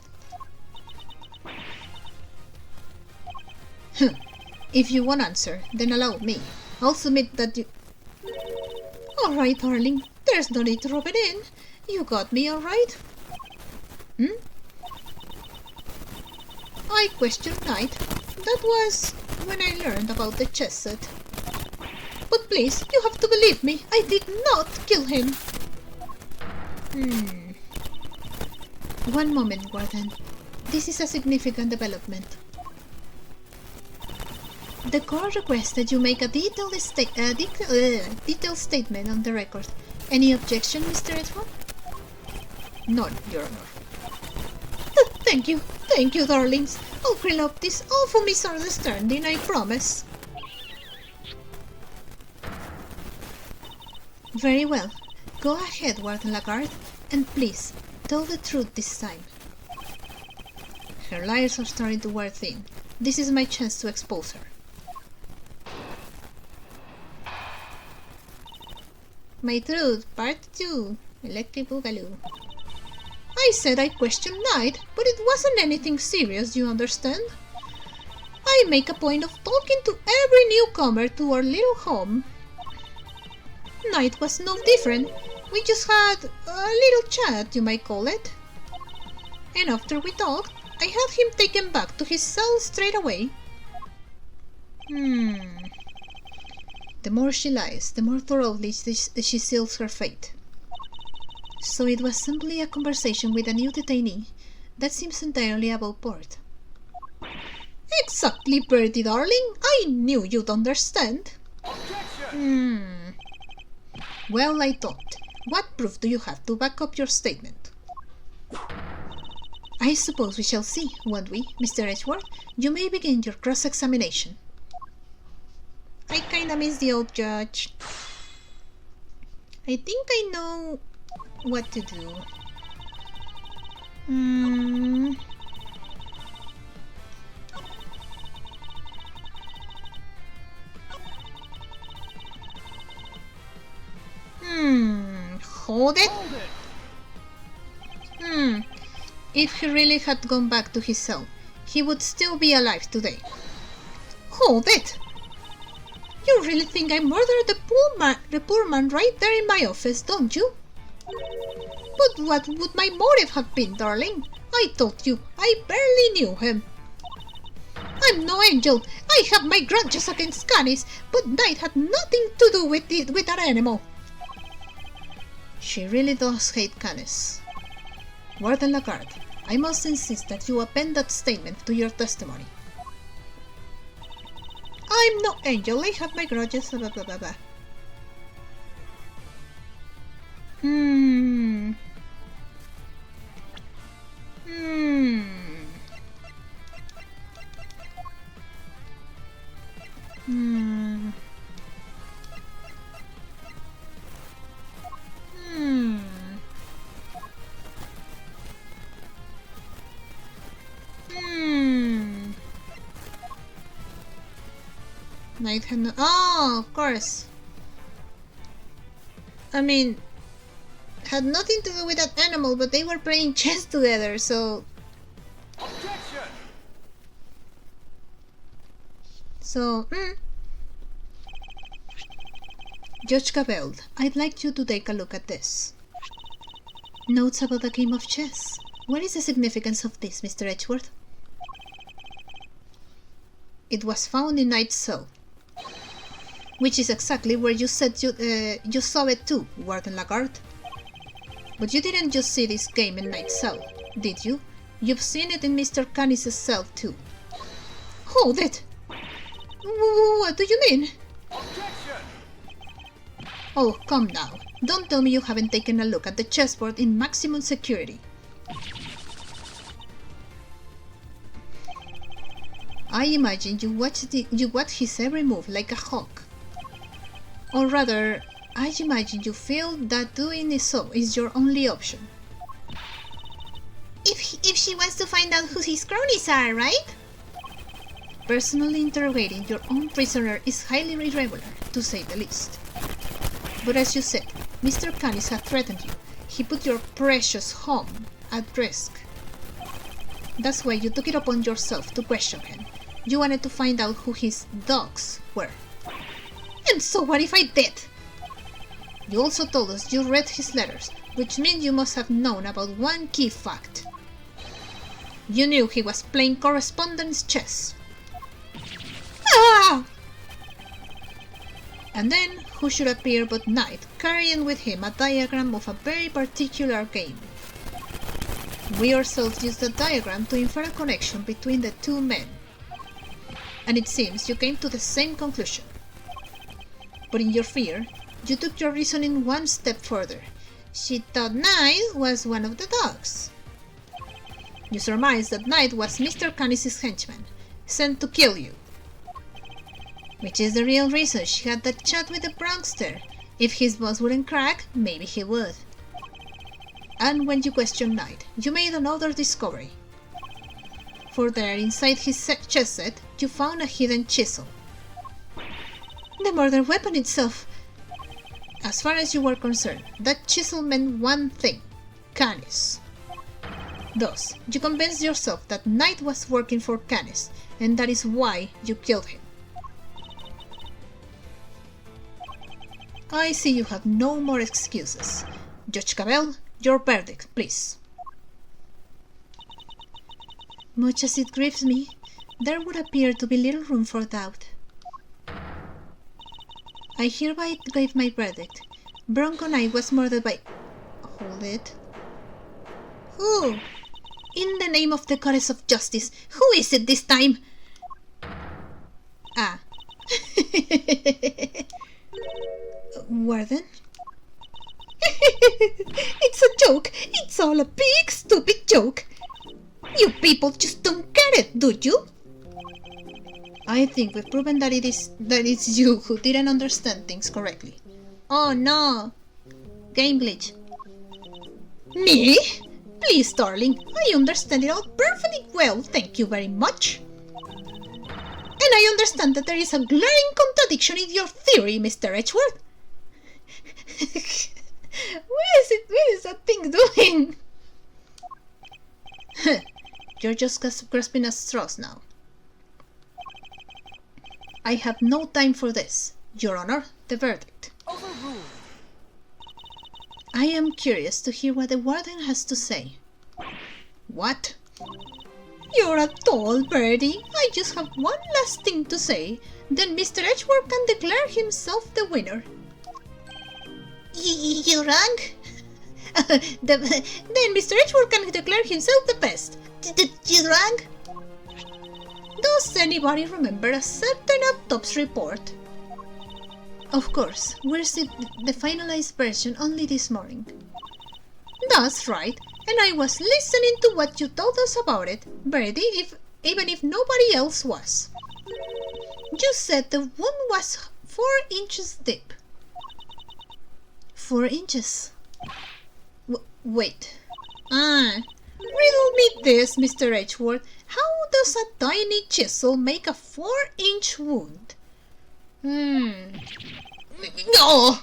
If you won't answer, then allow me. I'll submit that you... Alright, darling, there's no need to rub it in. You got me, alright? I questioned Knight. That was when I learned about the chess set. But please, you have to believe me, I did not kill him. One moment, Warden. This is a significant development. The court requests that you make a detailed statement on the record. Any objection, Mr. Edgeworth? None, Your Honor. Thank you, darlings. I'll clean up this awful misunderstanding, I promise. Very well. Go ahead, Warden Lagarde, and please, tell the truth this time. Her lies are starting to wear thin. This is my chance to expose her. My Truth, Part 2, Electric Boogaloo. I said I questioned Knight, but it wasn't anything serious, you understand? I make a point of talking to every newcomer to our little home. Knight was no different. We just had a little chat, you might call it. And after we talked, I had him taken back to his cell straight away. The more she lies, the more thoroughly she seals her fate. So it was simply a conversation with a new detainee. That seems entirely above board. Exactly, Bertie, darling. I knew you'd understand. Objection! Well, I don't. What proof do you have to back up your statement? I suppose we shall see, won't we, Mr. Edgeworth? You may begin your cross-examination. I kinda miss the old judge. I think I know what to do. Hold it? If he really had gone back to his cell, he would still be alive today. Hold it! You really think I murdered the poor man right there in my office, don't you? But what would my motive have been, darling? I told you, I barely knew him. I'm no angel. I have my grudges against Canis, but Knight had nothing to do with that animal. She really does hate Canis. Warden Lagarde, I must insist that you append that statement to your testimony. I'm no angel, I have my grudges, blah blah blah blah. Knight had no— oh, of course. I mean, had nothing to do with that animal, but they were playing chess together, so... Objection! So, Judge Cabell, I'd like you to take a look at this. Notes about a game of chess. What is the significance of this, Mr. Edgeworth? It was found in Knight's cell, which is exactly where you said you saw it too, Warden Lagarde. But you didn't just see this game in Knight's cell, did you? You've seen it in Mr. Canis' cell too. Hold it! What do you mean? Objection! Oh, come now. Don't tell me you haven't taken a look at the chessboard in maximum security. I imagine you watch his every move like a hawk. Or rather, I imagine you feel that doing so is your only option. If she wants to find out who his cronies are, right? Personally interrogating your own prisoner is highly irregular, to say the least. But as you said, Mr. Canis had threatened you. He put your precious home at risk. That's why you took it upon yourself to question him. You wanted to find out who his dogs were. And so what if I did? You also told us you read his letters, which means you must have known about one key fact. You knew he was playing correspondence chess. Ah! And then, who should appear but Knight, carrying with him a diagram of a very particular game. We ourselves used the diagram to infer a connection between the two men. And it seems you came to the same conclusion. But in your fear, you took your reasoning one step further. She thought Knight was one of the dogs. You surmised that Knight was Mr. Canis' henchman, sent to kill you. Which is the real reason she had that chat with the prankster. If his boss wouldn't crack, maybe he would. And when you questioned Knight, you made another discovery. For there, inside his chess set, you found a hidden chisel. The murder weapon itself! As far as you were concerned, that chisel meant one thing: Canis. Thus, you convinced yourself that Knight was working for Canis, and that is why you killed him. I see you have no more excuses. Judge Cabell, your verdict, please. Much as it grieves me, there would appear to be little room for doubt. I hereby gave my verdict. Bronco Knight was murdered by— hold it. Who? In the name of the goddess of justice, Who is it this time? Ah. Warden? It's a joke. It's all a big stupid joke. You people just don't get it, do you? I think we've proven that it's you who didn't understand things correctly. Oh no! Game glitch. Me? Please, darling, I understand it all perfectly well, thank you very much. And I understand that there is a glaring contradiction in your theory, Mr. Edgeworth. What is that thing doing? You're just grasping at straws now. I have no time for this. Your Honor, the verdict. Overruled. I am curious to hear what the warden has to say. What? You're a tall birdie. I just have one last thing to say. Then Mr. Edgeworth can declare himself the winner. You wrong? Then Mr. Edgeworth can declare himself the best. You wrong? Does anybody remember a certain autopsy report? Of course, we received the finalized version only this morning. That's right, and I was listening to what you told us about it, Birdie, even if nobody else was. You said the wound was 4 inches deep. 4 inches? Wait. Riddle me this, Mr. Edgeworth. How does a tiny chisel make a 4-inch wound? No!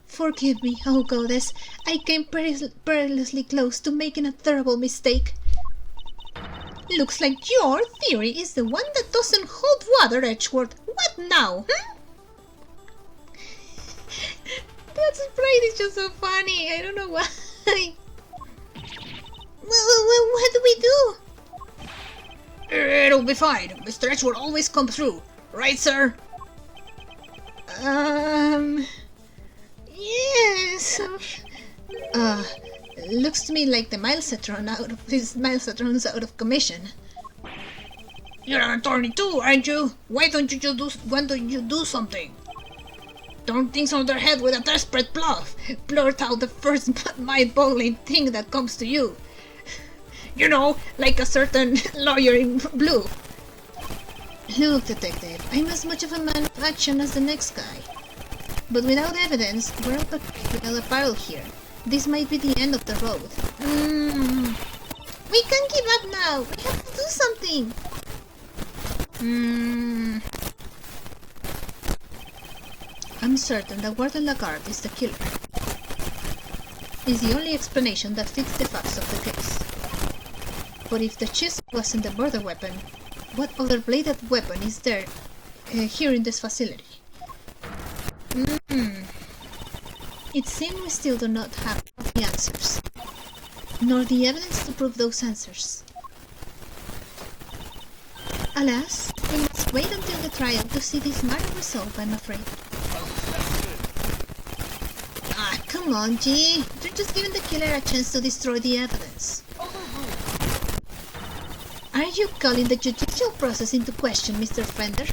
Forgive me, oh goddess. I came perilously close to making a terrible mistake. Looks like your theory is the one that doesn't hold water, Edgeworth. What now, That sprite is just so funny. I don't know why. Well, what do we do? It'll be fine. Mr. Edgeworth always comes through. Right, sir? Yes. Looks to me like the Milesatron's out of commission. You're an attorney too, aren't you? Why don't you do something? Turn things on their head with a desperate bluff. Blurt out the first mind-boggling thing that comes to you. You know, like a certain lawyer in blue. Look, detective, I'm as much of a man of action as the next guy. But without evidence, we're out of peril here. This might be the end of the road. We can't give up now. We have to do something. I'm certain that Warden Lagarde is the killer. It's the only explanation that fits the facts of the case. But if the chisel wasn't the murder weapon, what other bladed weapon is there here in this facility? It seems we still do not have the answers, nor the evidence to prove those answers. Alas, we must wait until the trial to see this matter resolved, I'm afraid. Come on, G. You're just giving the killer a chance to destroy the evidence. Are you calling the judicial process into question, Mr. Fender?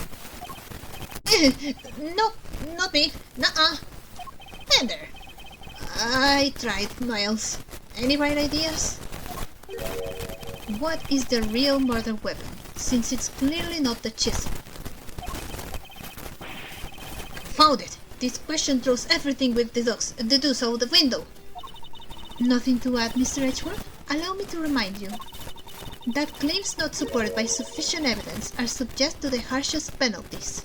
No, not me. Nuh-uh. Fender. I tried, Miles. Any right ideas? What is the real murder weapon, since it's clearly not the chisel? Found it! This question throws everything with deduce out the window. Nothing to add, Mr. Edgeworth? Allow me to remind you that claims not supported by sufficient evidence are subject to the harshest penalties.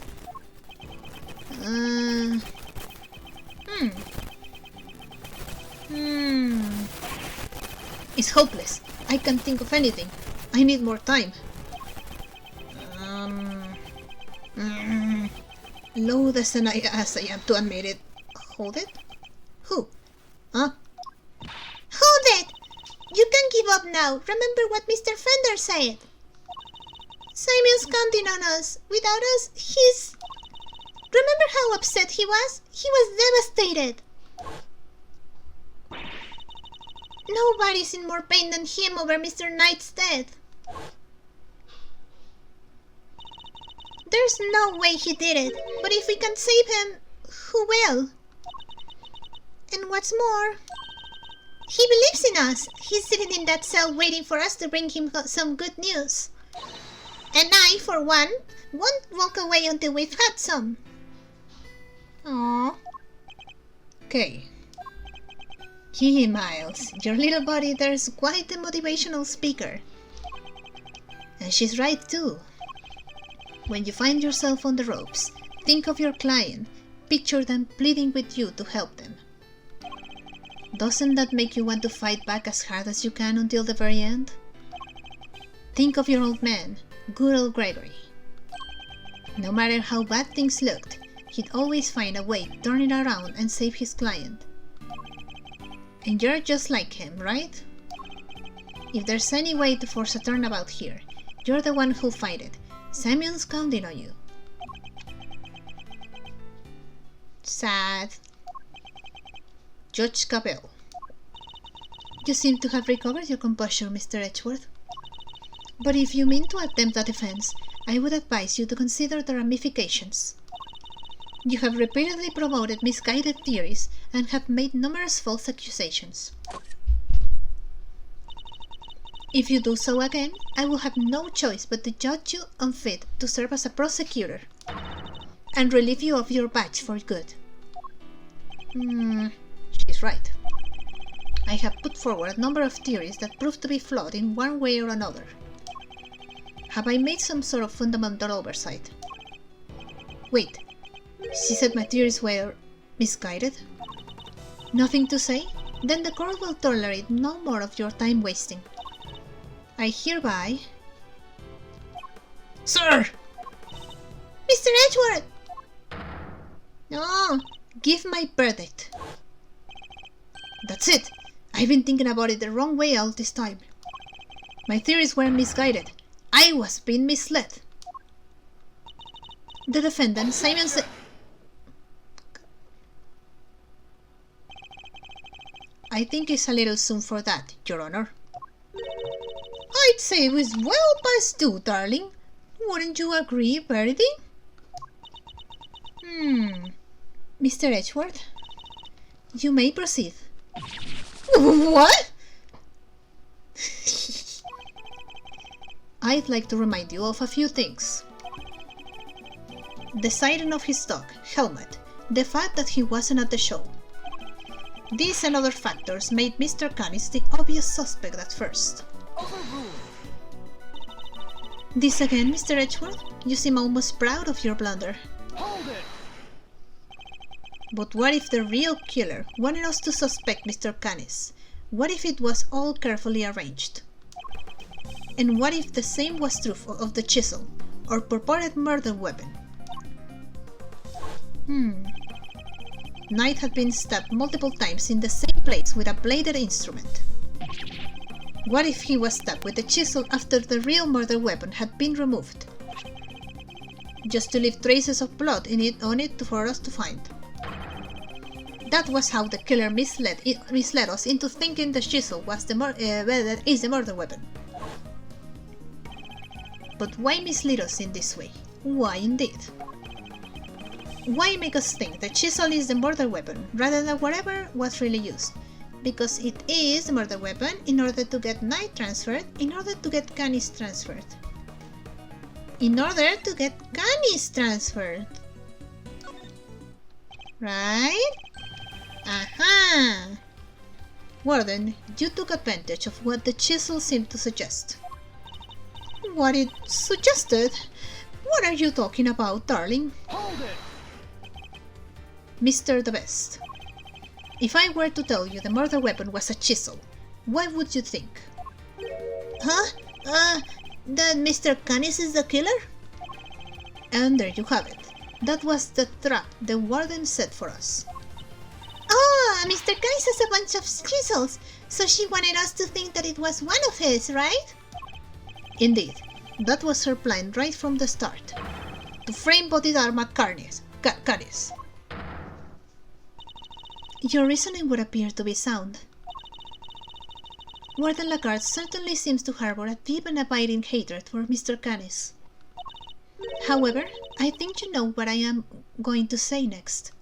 It's hopeless. I can't think of anything. I need more time. Loath as I am to admit it. Hold it? Who? Huh? Hold it! You can't give up now. Remember what Mr. Fender said. Simon's counting on us. Without us, he's... Remember how upset he was? He was devastated. Nobody's in more pain than him over Mr. Knight's death. There's no way he did it, but if we can save him, who will? And what's more, he believes in us. He's sitting in that cell waiting for us to bring him some good news. And I, for one, won't walk away until we've had some. Aww. Okay. Hee Miles, your little body there's quite a motivational speaker. And she's right too. When you find yourself on the ropes, think of your client, picture them pleading with you to help them. Doesn't that make you want to fight back as hard as you can until the very end? Think of your old man, good old Gregory. No matter how bad things looked, he'd always find a way to turn it around and save his client. And you're just like him, right? If there's any way to force a turnabout here, you're the one who'll fight it. Simeon's counting on you. Sad. Judge Cabell. You seem to have recovered your composure, Mr. Edgeworth. But if you mean to attempt a defense, I would advise you to consider the ramifications. You have repeatedly promoted misguided theories and have made numerous false accusations. If you do so again, I will have no choice but to judge you unfit to serve as a prosecutor and relieve you of your badge for good. She's right. I have put forward a number of theories that prove to be flawed in one way or another. Have I made some sort of fundamental oversight? Wait, she said my theories were misguided? Nothing to say? Then the court will tolerate no more of your time wasting. I hereby... Sir! Mr. Edgeworth! No, give my verdict. That's it. I've been thinking about it the wrong way all this time. My theories were misguided. I was being misled. The defendant, Simon said... I think it's a little soon for that, Your Honor. I'd say it was well past due, darling. Wouldn't you agree, Verity? Mr. Edgeworth, you may proceed. What? I'd like to remind you of a few things. The sighting of his dog, Helmet, the fact that he wasn't at the show. These and other factors made Mr. Canis the obvious suspect at first. Overruled. This again, Mr. Edgeworth? You seem almost proud of your blunder. Hold it! But what if the real killer wanted us to suspect Mr. Canis? What if it was all carefully arranged? And what if the same was true of the chisel, or purported murder weapon? Knight had been stabbed multiple times in the same place with a bladed instrument. What if he was stabbed with the chisel after the real murder weapon had been removed? Just to leave traces of blood on it for us to find. That was how the killer misled us into thinking the chisel was the murder weapon. But why mislead us in this way? Why indeed? Why make us think the chisel is the murder weapon rather than whatever was really used? Because it is the murder weapon in order to get Knight transferred, in order to get Canis transferred. In order to get Canis transferred. Right? Aha! Warden, you took advantage of what the chisel seemed to suggest. What it suggested? What are you talking about, darling? Hold it! Mr. the Best. If I were to tell you the murder weapon was a chisel, what would you think? Huh? That Mr. Canis is the killer? And there you have it. That was the trap the warden set for us. Ah, Mr. Canis has a bunch of chisels, so she wanted us to think that it was one of his, right? Indeed, that was her plan right from the start. To frame Bodhidharma Canis. Your reasoning would appear to be sound. Warden Lagarde certainly seems to harbor a deep and abiding hatred for Mr. Canis. However, I think you know what I am going to say next.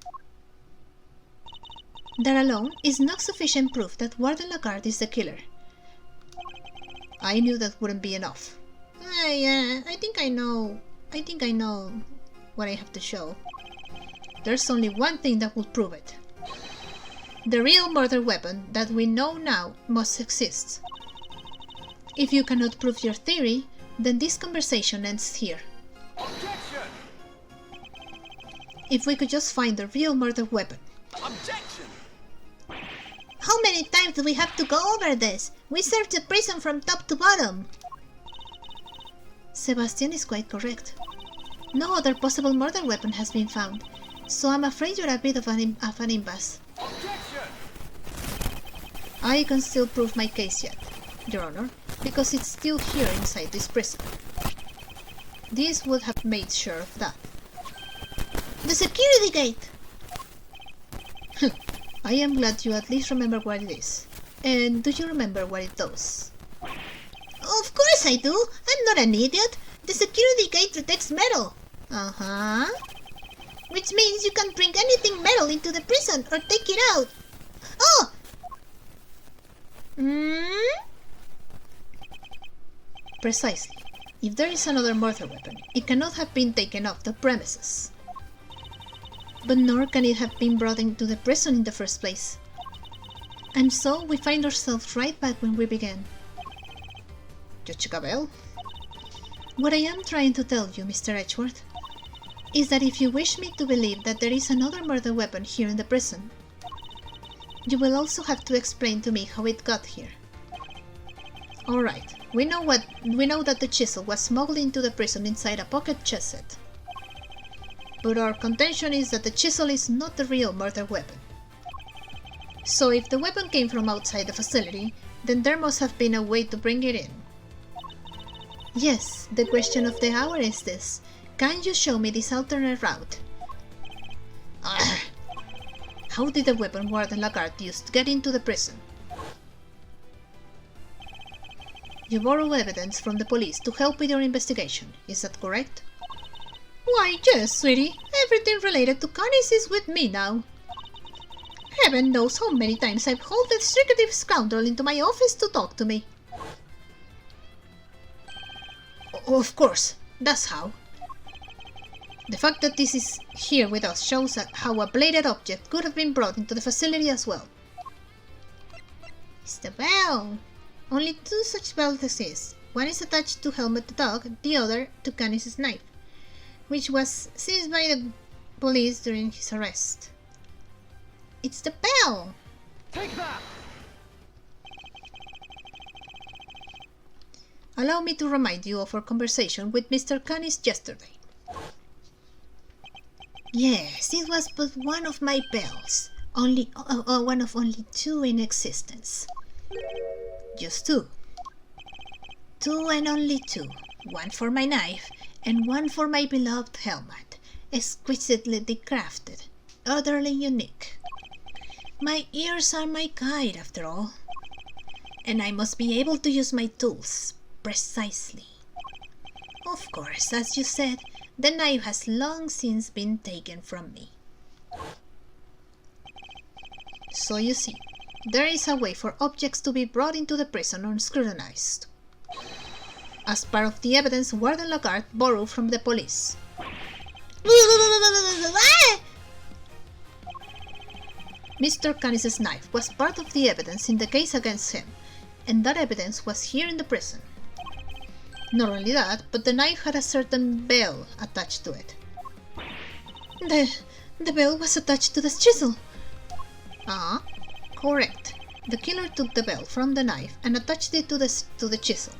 That alone is not sufficient proof that Warden Lagarde is the killer. I knew that wouldn't be enough. I think I know what I have to show. There's only one thing that will prove it. The real murder weapon that we know now must exist. If you cannot prove your theory, then this conversation ends here. Objection! If we could just find the real murder weapon. Objection! How many times do we have to go over this? We searched the prison from top to bottom. Sebastian is quite correct. No other possible murder weapon has been found, so I'm afraid you're a bit of an impasse. Objection! I can still prove my case yet, Your Honor, because it's still here inside this prison. This would have made sure of that. The security gate! I am glad you at least remember what it is. And do you remember what it does? Of course I do. I'm not an idiot. The security gate detects metal. Uh-huh. Which means you can bring anything metal into the prison or take it out. Oh! Precisely. If there is another murder weapon, it cannot have been taken off the premises. But nor can it have been brought into the prison in the first place. And so we find ourselves right back when we began. Judge Gabel? What I am trying to tell you, Mr. Edgeworth, is that if you wish me to believe that there is another murder weapon here in the prison, you will also have to explain to me how it got here. Alright, we know that the chisel was smuggled into the prison inside a pocket chest set. But our contention is that the chisel is not the real murder weapon. So if the weapon came from outside the facility, then there must have been a way to bring it in. Yes, the question of the hour is this. Can you show me this alternate route? How did the weapon Warden Lagarde used to get into the prison? You borrow evidence from the police to help with your investigation, is that correct? Why, yes, sweetie. Everything related to Canis is with me now. Heaven knows how many times I've hauled that secretive scoundrel into my office to talk to me. Of course, that's how. The fact that this is here with us shows how a bladed object could have been brought into the facility as well. It's the bell. Only two such bells exist. One is attached to Helmet the dog, the other to Canis' knife, which was seized by the police during his arrest. It's the bell! Take that! Allow me to remind you of our conversation with Mr. Canis yesterday. Yes, it was but one of my bells. One of only two in existence. Just two. Two and only two. One for my knife, and one for my beloved helmet. Exquisitely crafted, utterly unique. My ears are my guide, after all. And I must be able to use my tools precisely. Of course, as you said, the knife has long since been taken from me. So you see, there is a way for objects to be brought into the prison unscrutinized. As part of the evidence Warden Lagarde borrowed from the police. Mr. Canis' knife was part of the evidence in the case against him, and that evidence was here in the prison. Not only that, but the knife had a certain bell attached to it. The bell was attached to the chisel. Ah, correct. The killer took the bell from the knife and attached it to the chisel.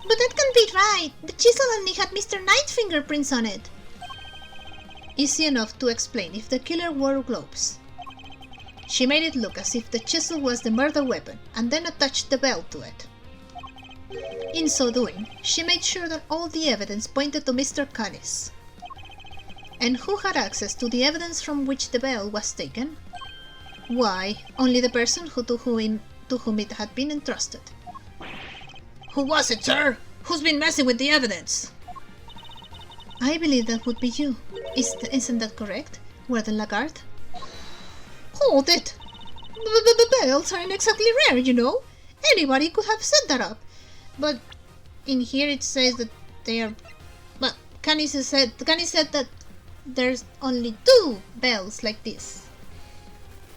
But that can't be right. The chisel only had Mr. Knight's fingerprints on it. Easy enough to explain if the killer wore gloves. She made it look as if the chisel was the murder weapon and then attached the bell to it. In so doing, she made sure that all the evidence pointed to Mr. Canis. And who had access to the evidence from which the bell was taken? Why, only the person to whom it had been entrusted. Who was it, sir? Who's been messing with the evidence? I believe that would be you. Isn't that correct, Warden Lagarde? Hold it! The bells aren't exactly rare, you know. Anybody could have set that up. But in here it says that they are... But Canis said that there's only 2 bells like this.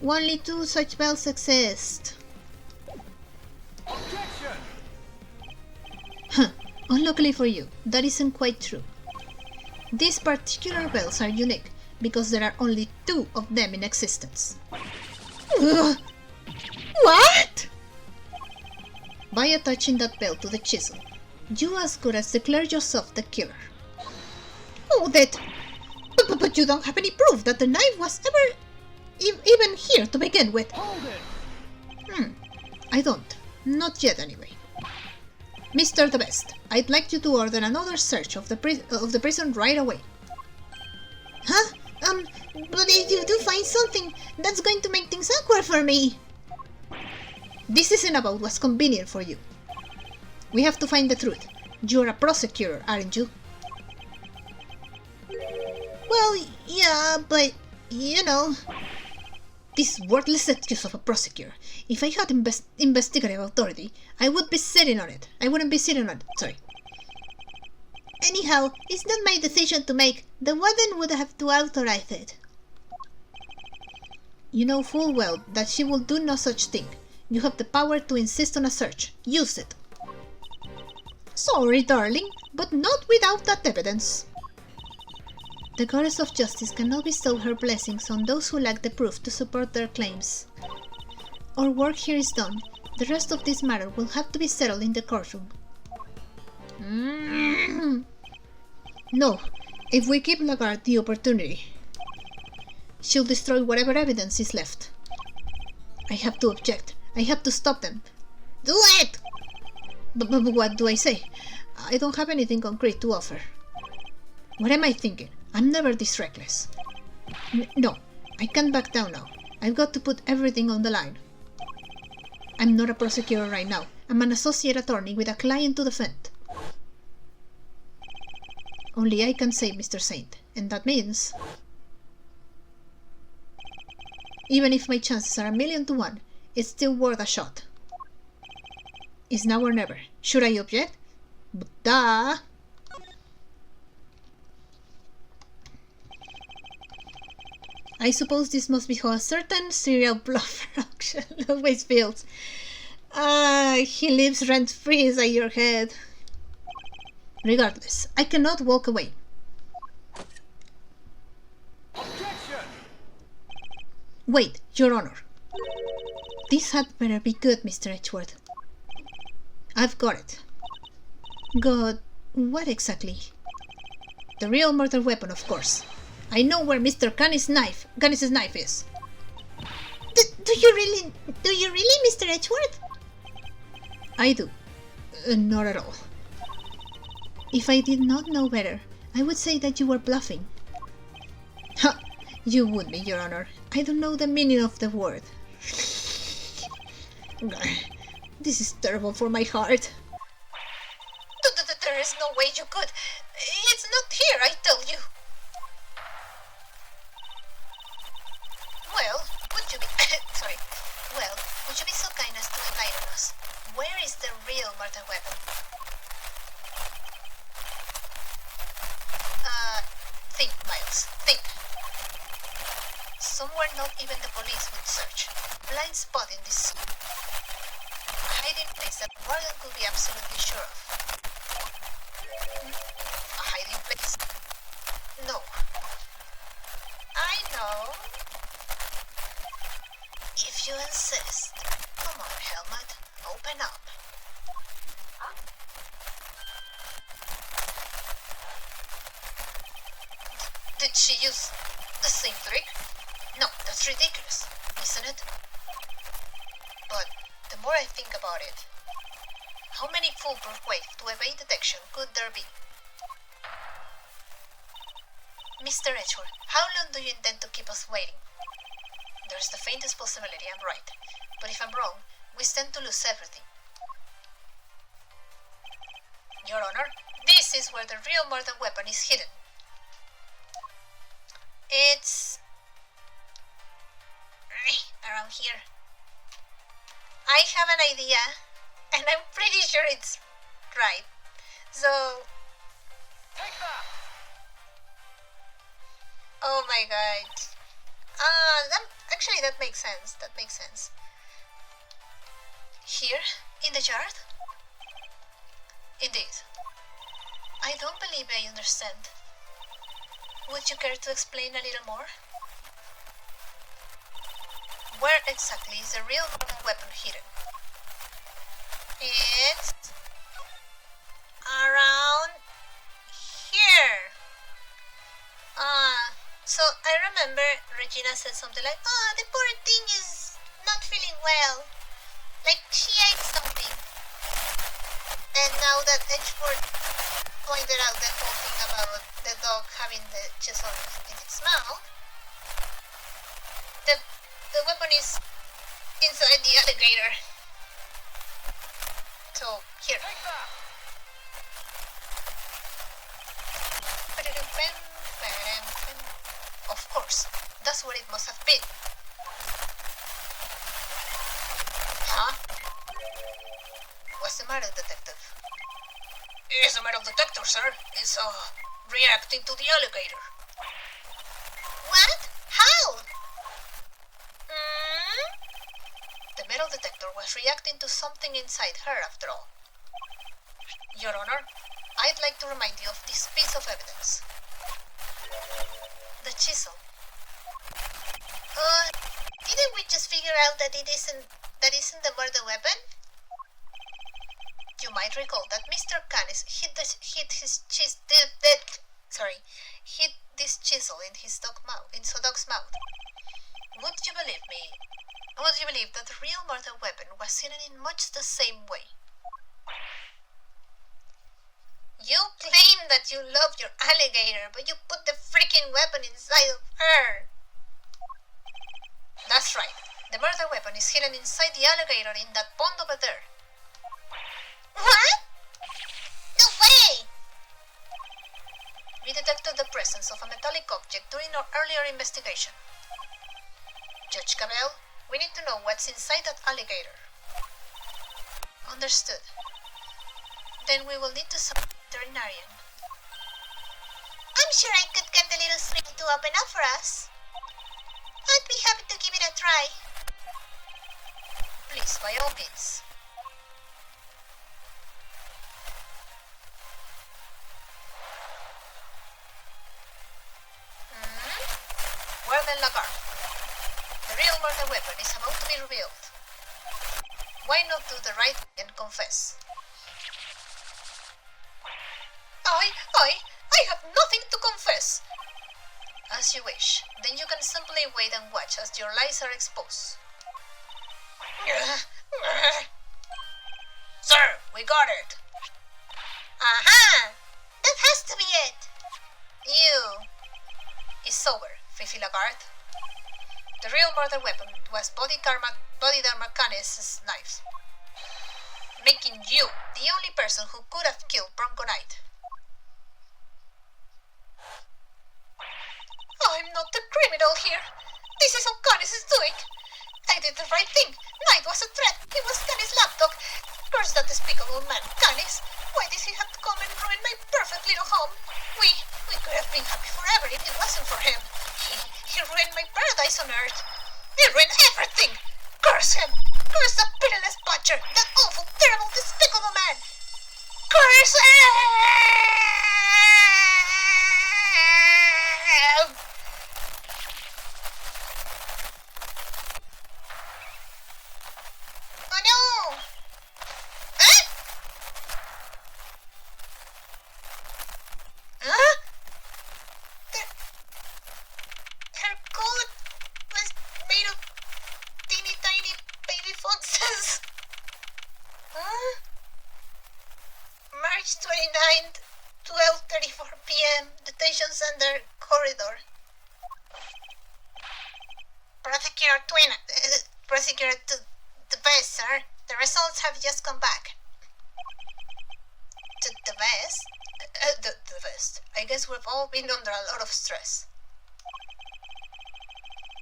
Only 2 such bells exist. Objection! Huh. Unluckily for you, that isn't quite true. These particular bells are unique because there are only 2 of them in existence. Ugh. What? By attaching that bell to the chisel, you as good as declare yourself the killer. Hold it! But you don't have any proof that the knife was ever even here to begin with. Hold it! I don't. Not yet, anyway. Mr. The Best, I'd like you to order another search of the prison right away. Huh? But if you do find something, that's going to make things awkward for me. This isn't about what's convenient for you. We have to find the truth. You're a prosecutor, aren't you? Well, yeah, but, you know... This worthless excuse of a prosecutor. If I had investigative authority, I would be sitting on it. I wouldn't be sitting on it, sorry. Anyhow, it's not my decision to make. The warden would have to authorize it. You know full well that she will do no such thing. You have the power to insist on a search. Use it. Sorry, darling, but not without that evidence. The goddess of justice cannot bestow her blessings on those who lack the proof to support their claims. Our work here is done. The rest of this matter will have to be settled in the courtroom. No, if we give Lagarde the opportunity, she'll destroy whatever evidence is left. I have to object. I have to stop them. Do it! But what do I say? I don't have anything concrete to offer. What am I thinking? I'm never this reckless. No, I can't back down now. I've got to put everything on the line. I'm not a prosecutor right now. I'm an associate attorney with a client to defend. Only I can save Mr. Saint, and that means... Even if my chances are 1,000,000 to 1, it's still worth a shot. It's now or never. Should I object? But duh! I suppose this must be how a certain serial bluffer always feels. He lives rent-free inside your head. Regardless, I cannot walk away. Objection! Wait, Your Honor. This had better be good, Mr. Edgeworth. I've got it. Got what exactly? The real murder weapon, of course. I know where Mr. Canis' knife is. Do you really, Mr. Edgeworth? I do. Not at all. If I did not know better, I would say that you were bluffing. Ha! You would be, Your Honor. I don't know the meaning of the word. This is terrible for my heart. There is no way you could. It's not here, I tell you. Well, would you be... sorry. Well, would you be so kind as to enlighten us? Where is the real murder weapon? Think, Miles. Think. Somewhere not even the police would search. Blind spot in this... A hiding place that Morgan could be absolutely sure of. A hiding place? No. I know. If you insist. Come on, Helmut. Open up. Did she use the same trick? No, that's ridiculous, isn't it? But the more I think about it, how many foolproof ways to evade detection could there be? Mr. Edgeworth, how long do you intend to keep us waiting? There's the faintest possibility I'm right, but if I'm wrong, we stand to lose everything. Your Honor, this is where the real murder weapon is hidden. It's... here. I have an idea, and I'm pretty sure it's right. So, Take that! oh my god. That makes sense. That makes sense. Here, in the yard? Indeed. I don't believe I understand. Would you care to explain a little more? Where exactly is the real weapon hidden? It's around here. So I remember Regina said something like, "Oh, the poor thing is not feeling well. Like she ate something." And now that Edgeworth pointed out the whole thing about the dog having the chisel in its mouth, the weapon is inside the alligator. So here. Take that! Of course, that's what it must have been. Huh? What's the matter, detective? It's a metal detector, sir. It's reacting to the alligator. What? How? The metal detector was reacting to something inside her, after all. Your Honor, I'd like to remind you of this piece of evidence. The chisel. Didn't we just figure out that it isn't the murder weapon? You might recall that Mr. Canis hid this chisel in his dog's mouth. Would you believe me? Would you believe that the real murder weapon was hidden in much the same way? You claim that you love your alligator, but you put the freaking weapon inside of her. That's right. The murder weapon is hidden inside the alligator in that pond over there. What? No way! We detected the presence of a metallic object during our earlier investigation. Judge Cabell, we need to know what's inside that alligator. Understood. Then we will need to summon a veterinarian. I'm sure I could get the little snake to open up for us. I'd be happy to give it a try. Please, by all means. Well then, Lagarde. The real murder weapon is about to be revealed. Why not do the right thing and confess? I have nothing to confess. As you wish. Then you can simply wait and watch as your lies are exposed. Sir, we got it. Aha! That has to be it. You. It's over, Fifi Lagarde. The real murder weapon was Bodhidharma Canis' knife, making you the only person who could have killed Bronco Knight. I'm not the criminal here. This is what Canis is doing. I did the right thing. Knight was a threat. He was Canis' lapdog. Curse that despicable man, Canis. Why did he have to come and ruin my perfect little home? We could have been happy forever if it wasn't for him. He ruined my paradise on earth. He ruined everything. Curse him. Curse that pitiless butcher. That awful, terrible, despicable man. Curse him! Oh no! Huh? Huh? Her coat was made of teeny tiny baby foxes. Huh? March 29th, 12:34 p.m. Detention Center corridor. Prosecutor to the best, sir. The results have just come back. To the best? The best. I guess we've all been under a lot of stress.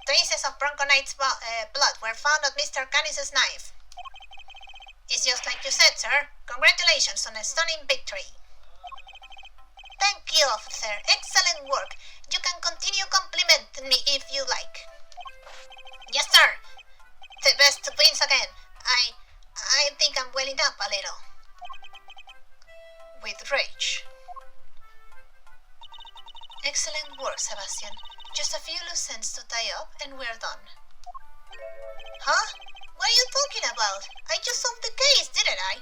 Traces of Bronconite's blood were found on Mr. Canis's knife. It's just like you said, sir. Congratulations on a stunning victory. Thank you, officer. Excellent work. You can continue complimenting me if you like. Yes, sir. The best wins again. I think I'm welling up a little. With rage. Excellent work, Sebastian. Just a few loose ends to tie up and we're done. Huh? What are you talking about? I just solved the case, didn't I?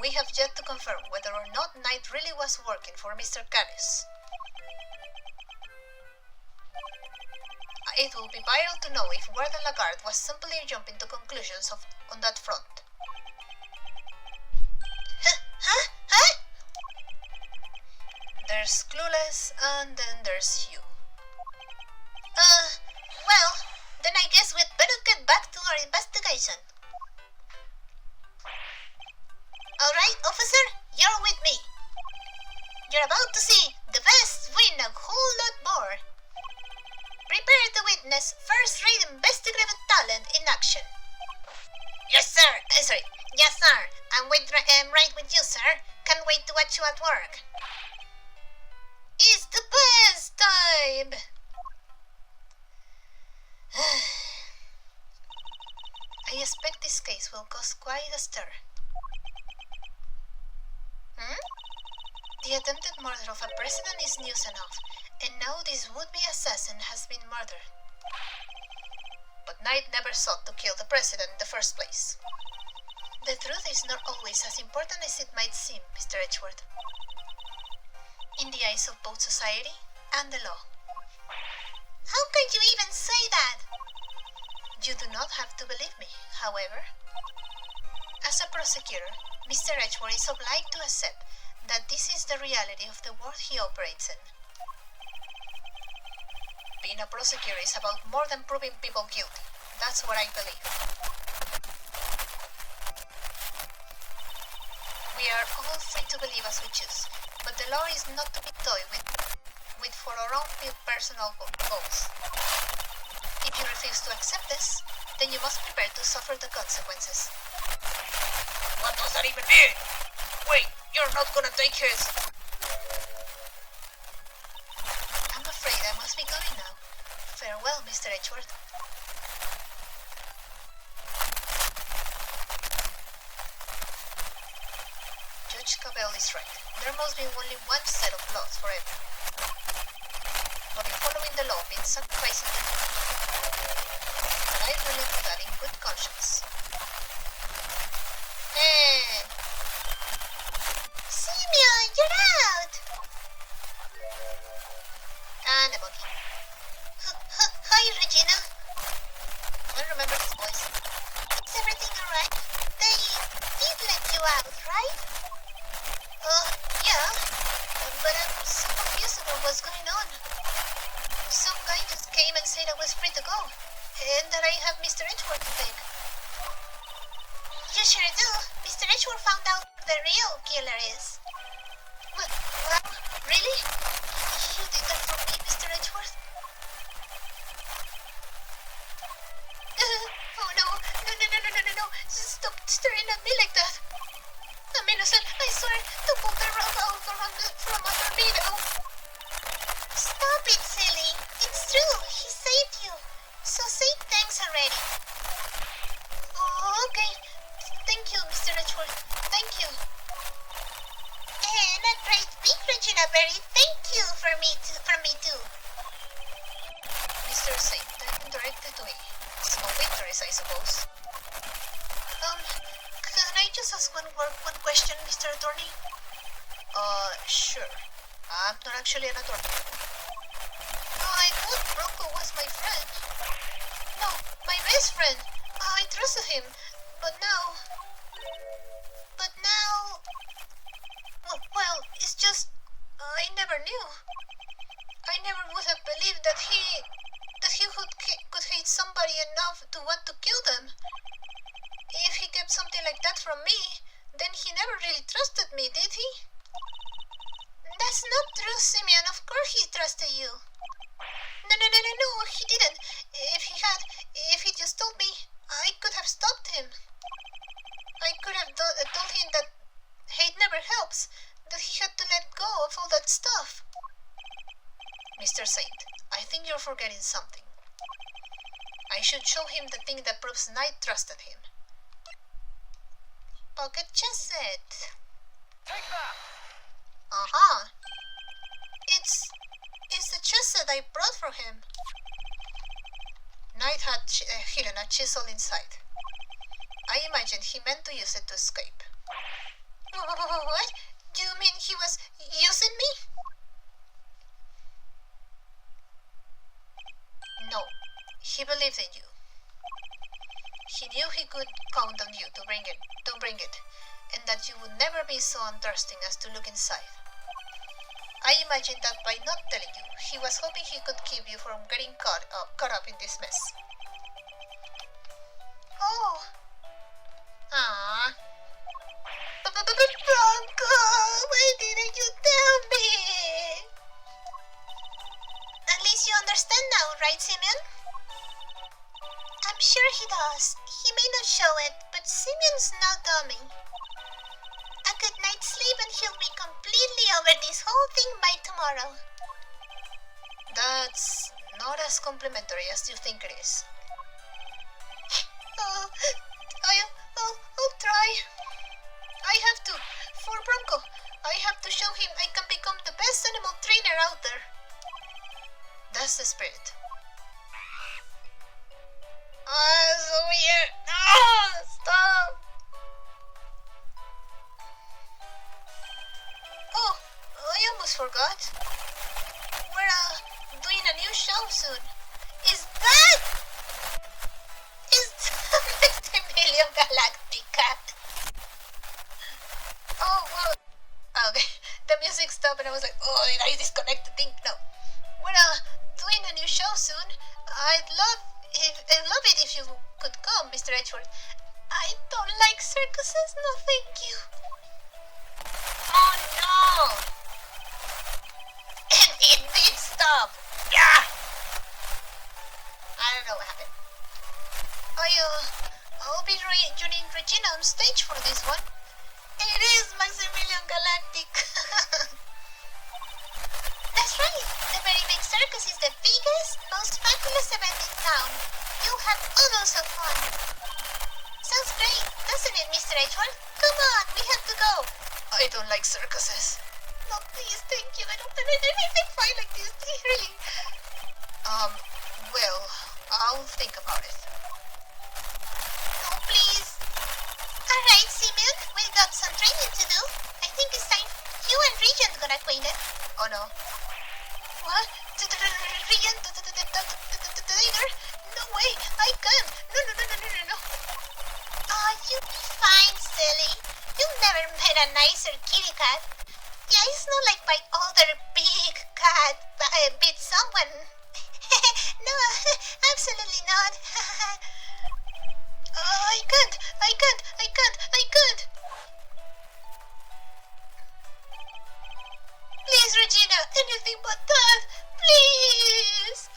We have yet to confirm whether or not Knight really was working for Mr. Canis. It will be vital to know if Warden Lagarde was simply jumping to conclusions on that front. Huh? There's Clueless, and then there's you. Well, then I guess we'd better get back to our investigation. Alright, officer, you're with me. You're about to see the best win a whole lot more. Prepare to witness first-rate investigative talent in action. Yes, sir. Yes, sir. I'm right with you, sir. Can't wait to watch you at work. It's the best time. I expect this case will cause quite a stir. The attempted murder of a president is news enough, and now this would-be assassin has been murdered. But Knight never sought to kill the president in the first place. The truth is not always as important as it might seem, Mr. Edgeworth. In the eyes of both society and the law. How can you even say that? You do not have to believe me, however. As a prosecutor, Mr. Edgeworth is obliged to accept that this is the reality of the world he operates in. Being a prosecutor is about more than proving people guilty. That's what I believe. We are all free to believe as we choose, but the law is not to be toyed with for our own personal goals. If you refuse to accept this, then you must prepare to suffer the consequences. What does that even mean? Wait, you're not gonna take his... I'm afraid I must be going now. Farewell, Mr. Edgeworth. Judge Cabell is right. There must be only one set of laws for everyone. But if following the law means sacrificing the truth, then I really do that in good conscience. Simeon, you're out! And a monkey. Hi, Regina. I remember his voice. Is everything alright? They did let you out, right? Yeah. But I'm so confused about what's going on. Some guy just came and said I was free to go, and that I have Mr. Edgeworth to thank. You sure do. Mr. Edgeworth found out who the real killer is. What? Really? You did that for me, Mr. Edgeworth? Oh no. No. Stop staring at me like that. I'm innocent, I swear. To pull the rug out from under me now. Stop it, silly. It's true. He saved you. So say thanks already. Oh, okay. Thank you, Mr. Edgeworth. Thank you. And a great big Regina Berry, thank you from me too. Mr. Saint, then directed to me. Small victories, I suppose. Can I just ask one question, Mr. Attorney? Sure. I'm not actually an attorney. I thought Bronco was my friend. No, my best friend. I trusted him, but now... Well, it's just... I never knew. I never would have believed that he could hate somebody enough to want to kill them. If he kept something like that from me, then he never really trusted me, did he? That's not true, Simeon. Of course he trusted you. No, he didn't. If he just told me, I could have stopped him. I could have told him that hate never helps, that he had to let go of all that stuff. Mr. Saint, I think you're forgetting something. I should show him the thing that proves Knight trusted him. Pocket chess set. Take that! Uh-huh. It's the chess set I brought for him. Knight had hidden a chisel inside. I imagine he meant to use it to escape. What? You mean he was using me? No, he believed in you. He knew he could count on you to bring it, and that you would never be so untrusting as to look inside. I imagine that by not telling you, he was hoping he could keep you from getting caught up in this mess. Oh. Ah. Bronco, why didn't you tell me? At least you understand now, right, Simeon? I'm sure he does. He may not show it, but Simeon's no dummy. A good night's sleep and he'll be completely over this whole thing by tomorrow. That's not as complimentary as you think it is. I'll try. I have to. For Bronco, I have to show him I can become the best animal trainer out there. That's the spirit. So weird. Stop. Oh, I almost forgot. We're doing a new show soon. Is Maximilian Galactica? Oh, well. Okay, the music stopped and I was like, oh, did I disconnect the thing? No. We're doing a new show soon. I'd love it if you could come, Mr. Edgeworth. I don't like circuses, no thank you. Oh no! And it did stop. Yeah! I don't know what happened. I'll be joining Regina on stage for this one. It is Maximilian Galactic. That's right. The Very Big Circus is the biggest, most fabulous event in town. You'll have oodles of fun. Sounds great, doesn't it, Mr. Edgeworth? Come on, we have to go. I don't like circuses. No, please, thank you. I don't have anything fine like this. Really. Well, I'll think about it. No, please. Alright, Simeon, we've got some training to do. I think it's time you and Regent got acquainted. Oh no. What? Regent trainer? No way, I can't. No. Oh, you'll be fine, silly. You've never met a nicer kitty cat. Yeah, it's not like my other big cat bit someone. No, absolutely not. Oh, I can't. Please, Regina, anything but that. Please.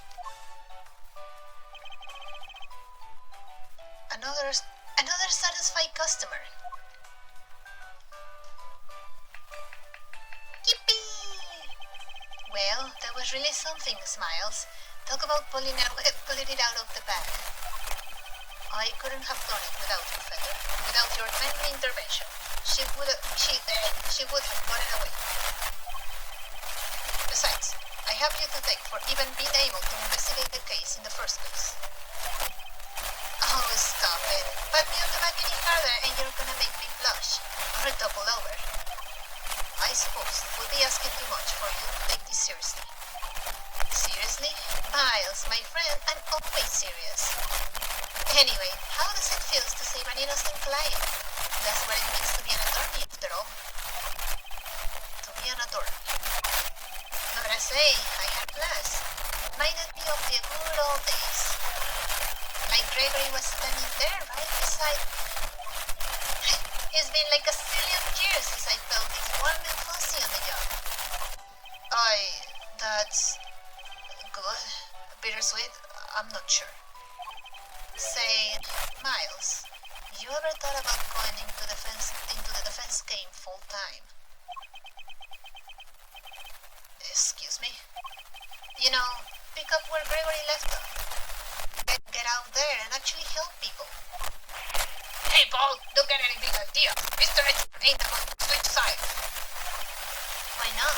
Another satisfied customer. Yippee. Well, that was really something, Smiles. Talk about pulling it out of the bag. I couldn't have done it without you, Feather. Without your timely intervention. She would have gotten away. Besides, I have you to thank for even being able to investigate the case in the first place. Oh, stop it. Pat me on the back any further and you're gonna make me blush. Or double over. I suppose it would be asking too much for you to take this seriously. Seriously? Miles, my friend, I'm always serious. Anyway, how does it feel to save an innocent client? That's what it means to be an attorney, after all. To be an attorney. Gotta say, I had class. Reminded me of the good old days. Like Gregory was standing there right beside me. It's been like a zillion years since I felt this warm and fuzzy on the job. That's good. sweet? I'm not sure. Say, Miles, you ever thought about going into the defense game full time? Excuse me? You know, pick up where Gregory left off. Get out there and actually help people. Hey, Paul, don't get any big ideas. Mr. Edgeworth ain't going to switch sides. Why not?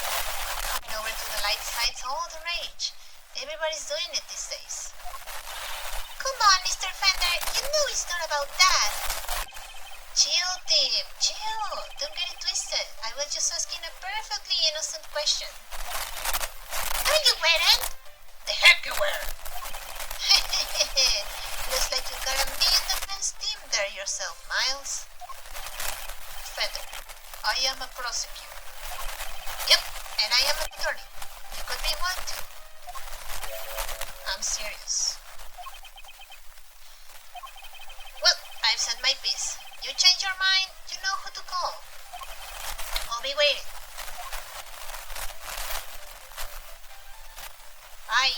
Coming over to the light side's all the rage. Everybody's doing it these days. Come on, Mr. Fender, you know it's not about that. Chill, Tim, chill. Don't get it twisted. I was just asking a perfectly innocent question. No, you weren't. The heck you were. Looks like you got a mean defense team there yourself, Miles. Fender, I am a prosecutor. Yep, and I am an attorney. You could be one too. I'm serious. Well, I've said my piece. You change your mind, you know who to call. I'll be waiting. Bye.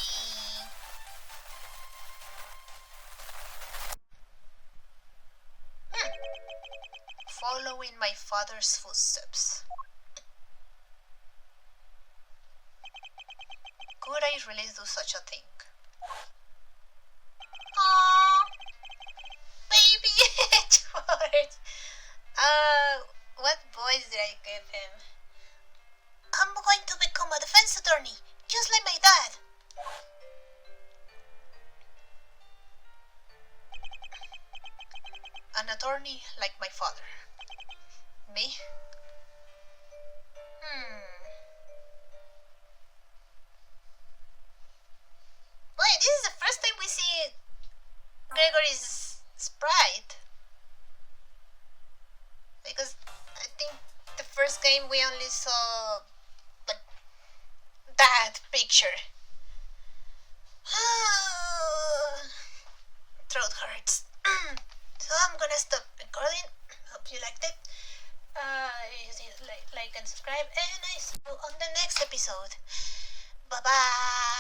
Following my father's footsteps. Could I really do such a thing? Aww, baby Edgeworth. What voice did I give him? I'm going to become a defense attorney, just like my dad. An attorney like my father. Me? Boy, this is the first time we see Gregory's sprite. Because I think the first game we only saw like that picture. Throat hurts. So I'm gonna stop recording. Hope you liked it. Like and subscribe, and I see you on the next episode. Bye bye.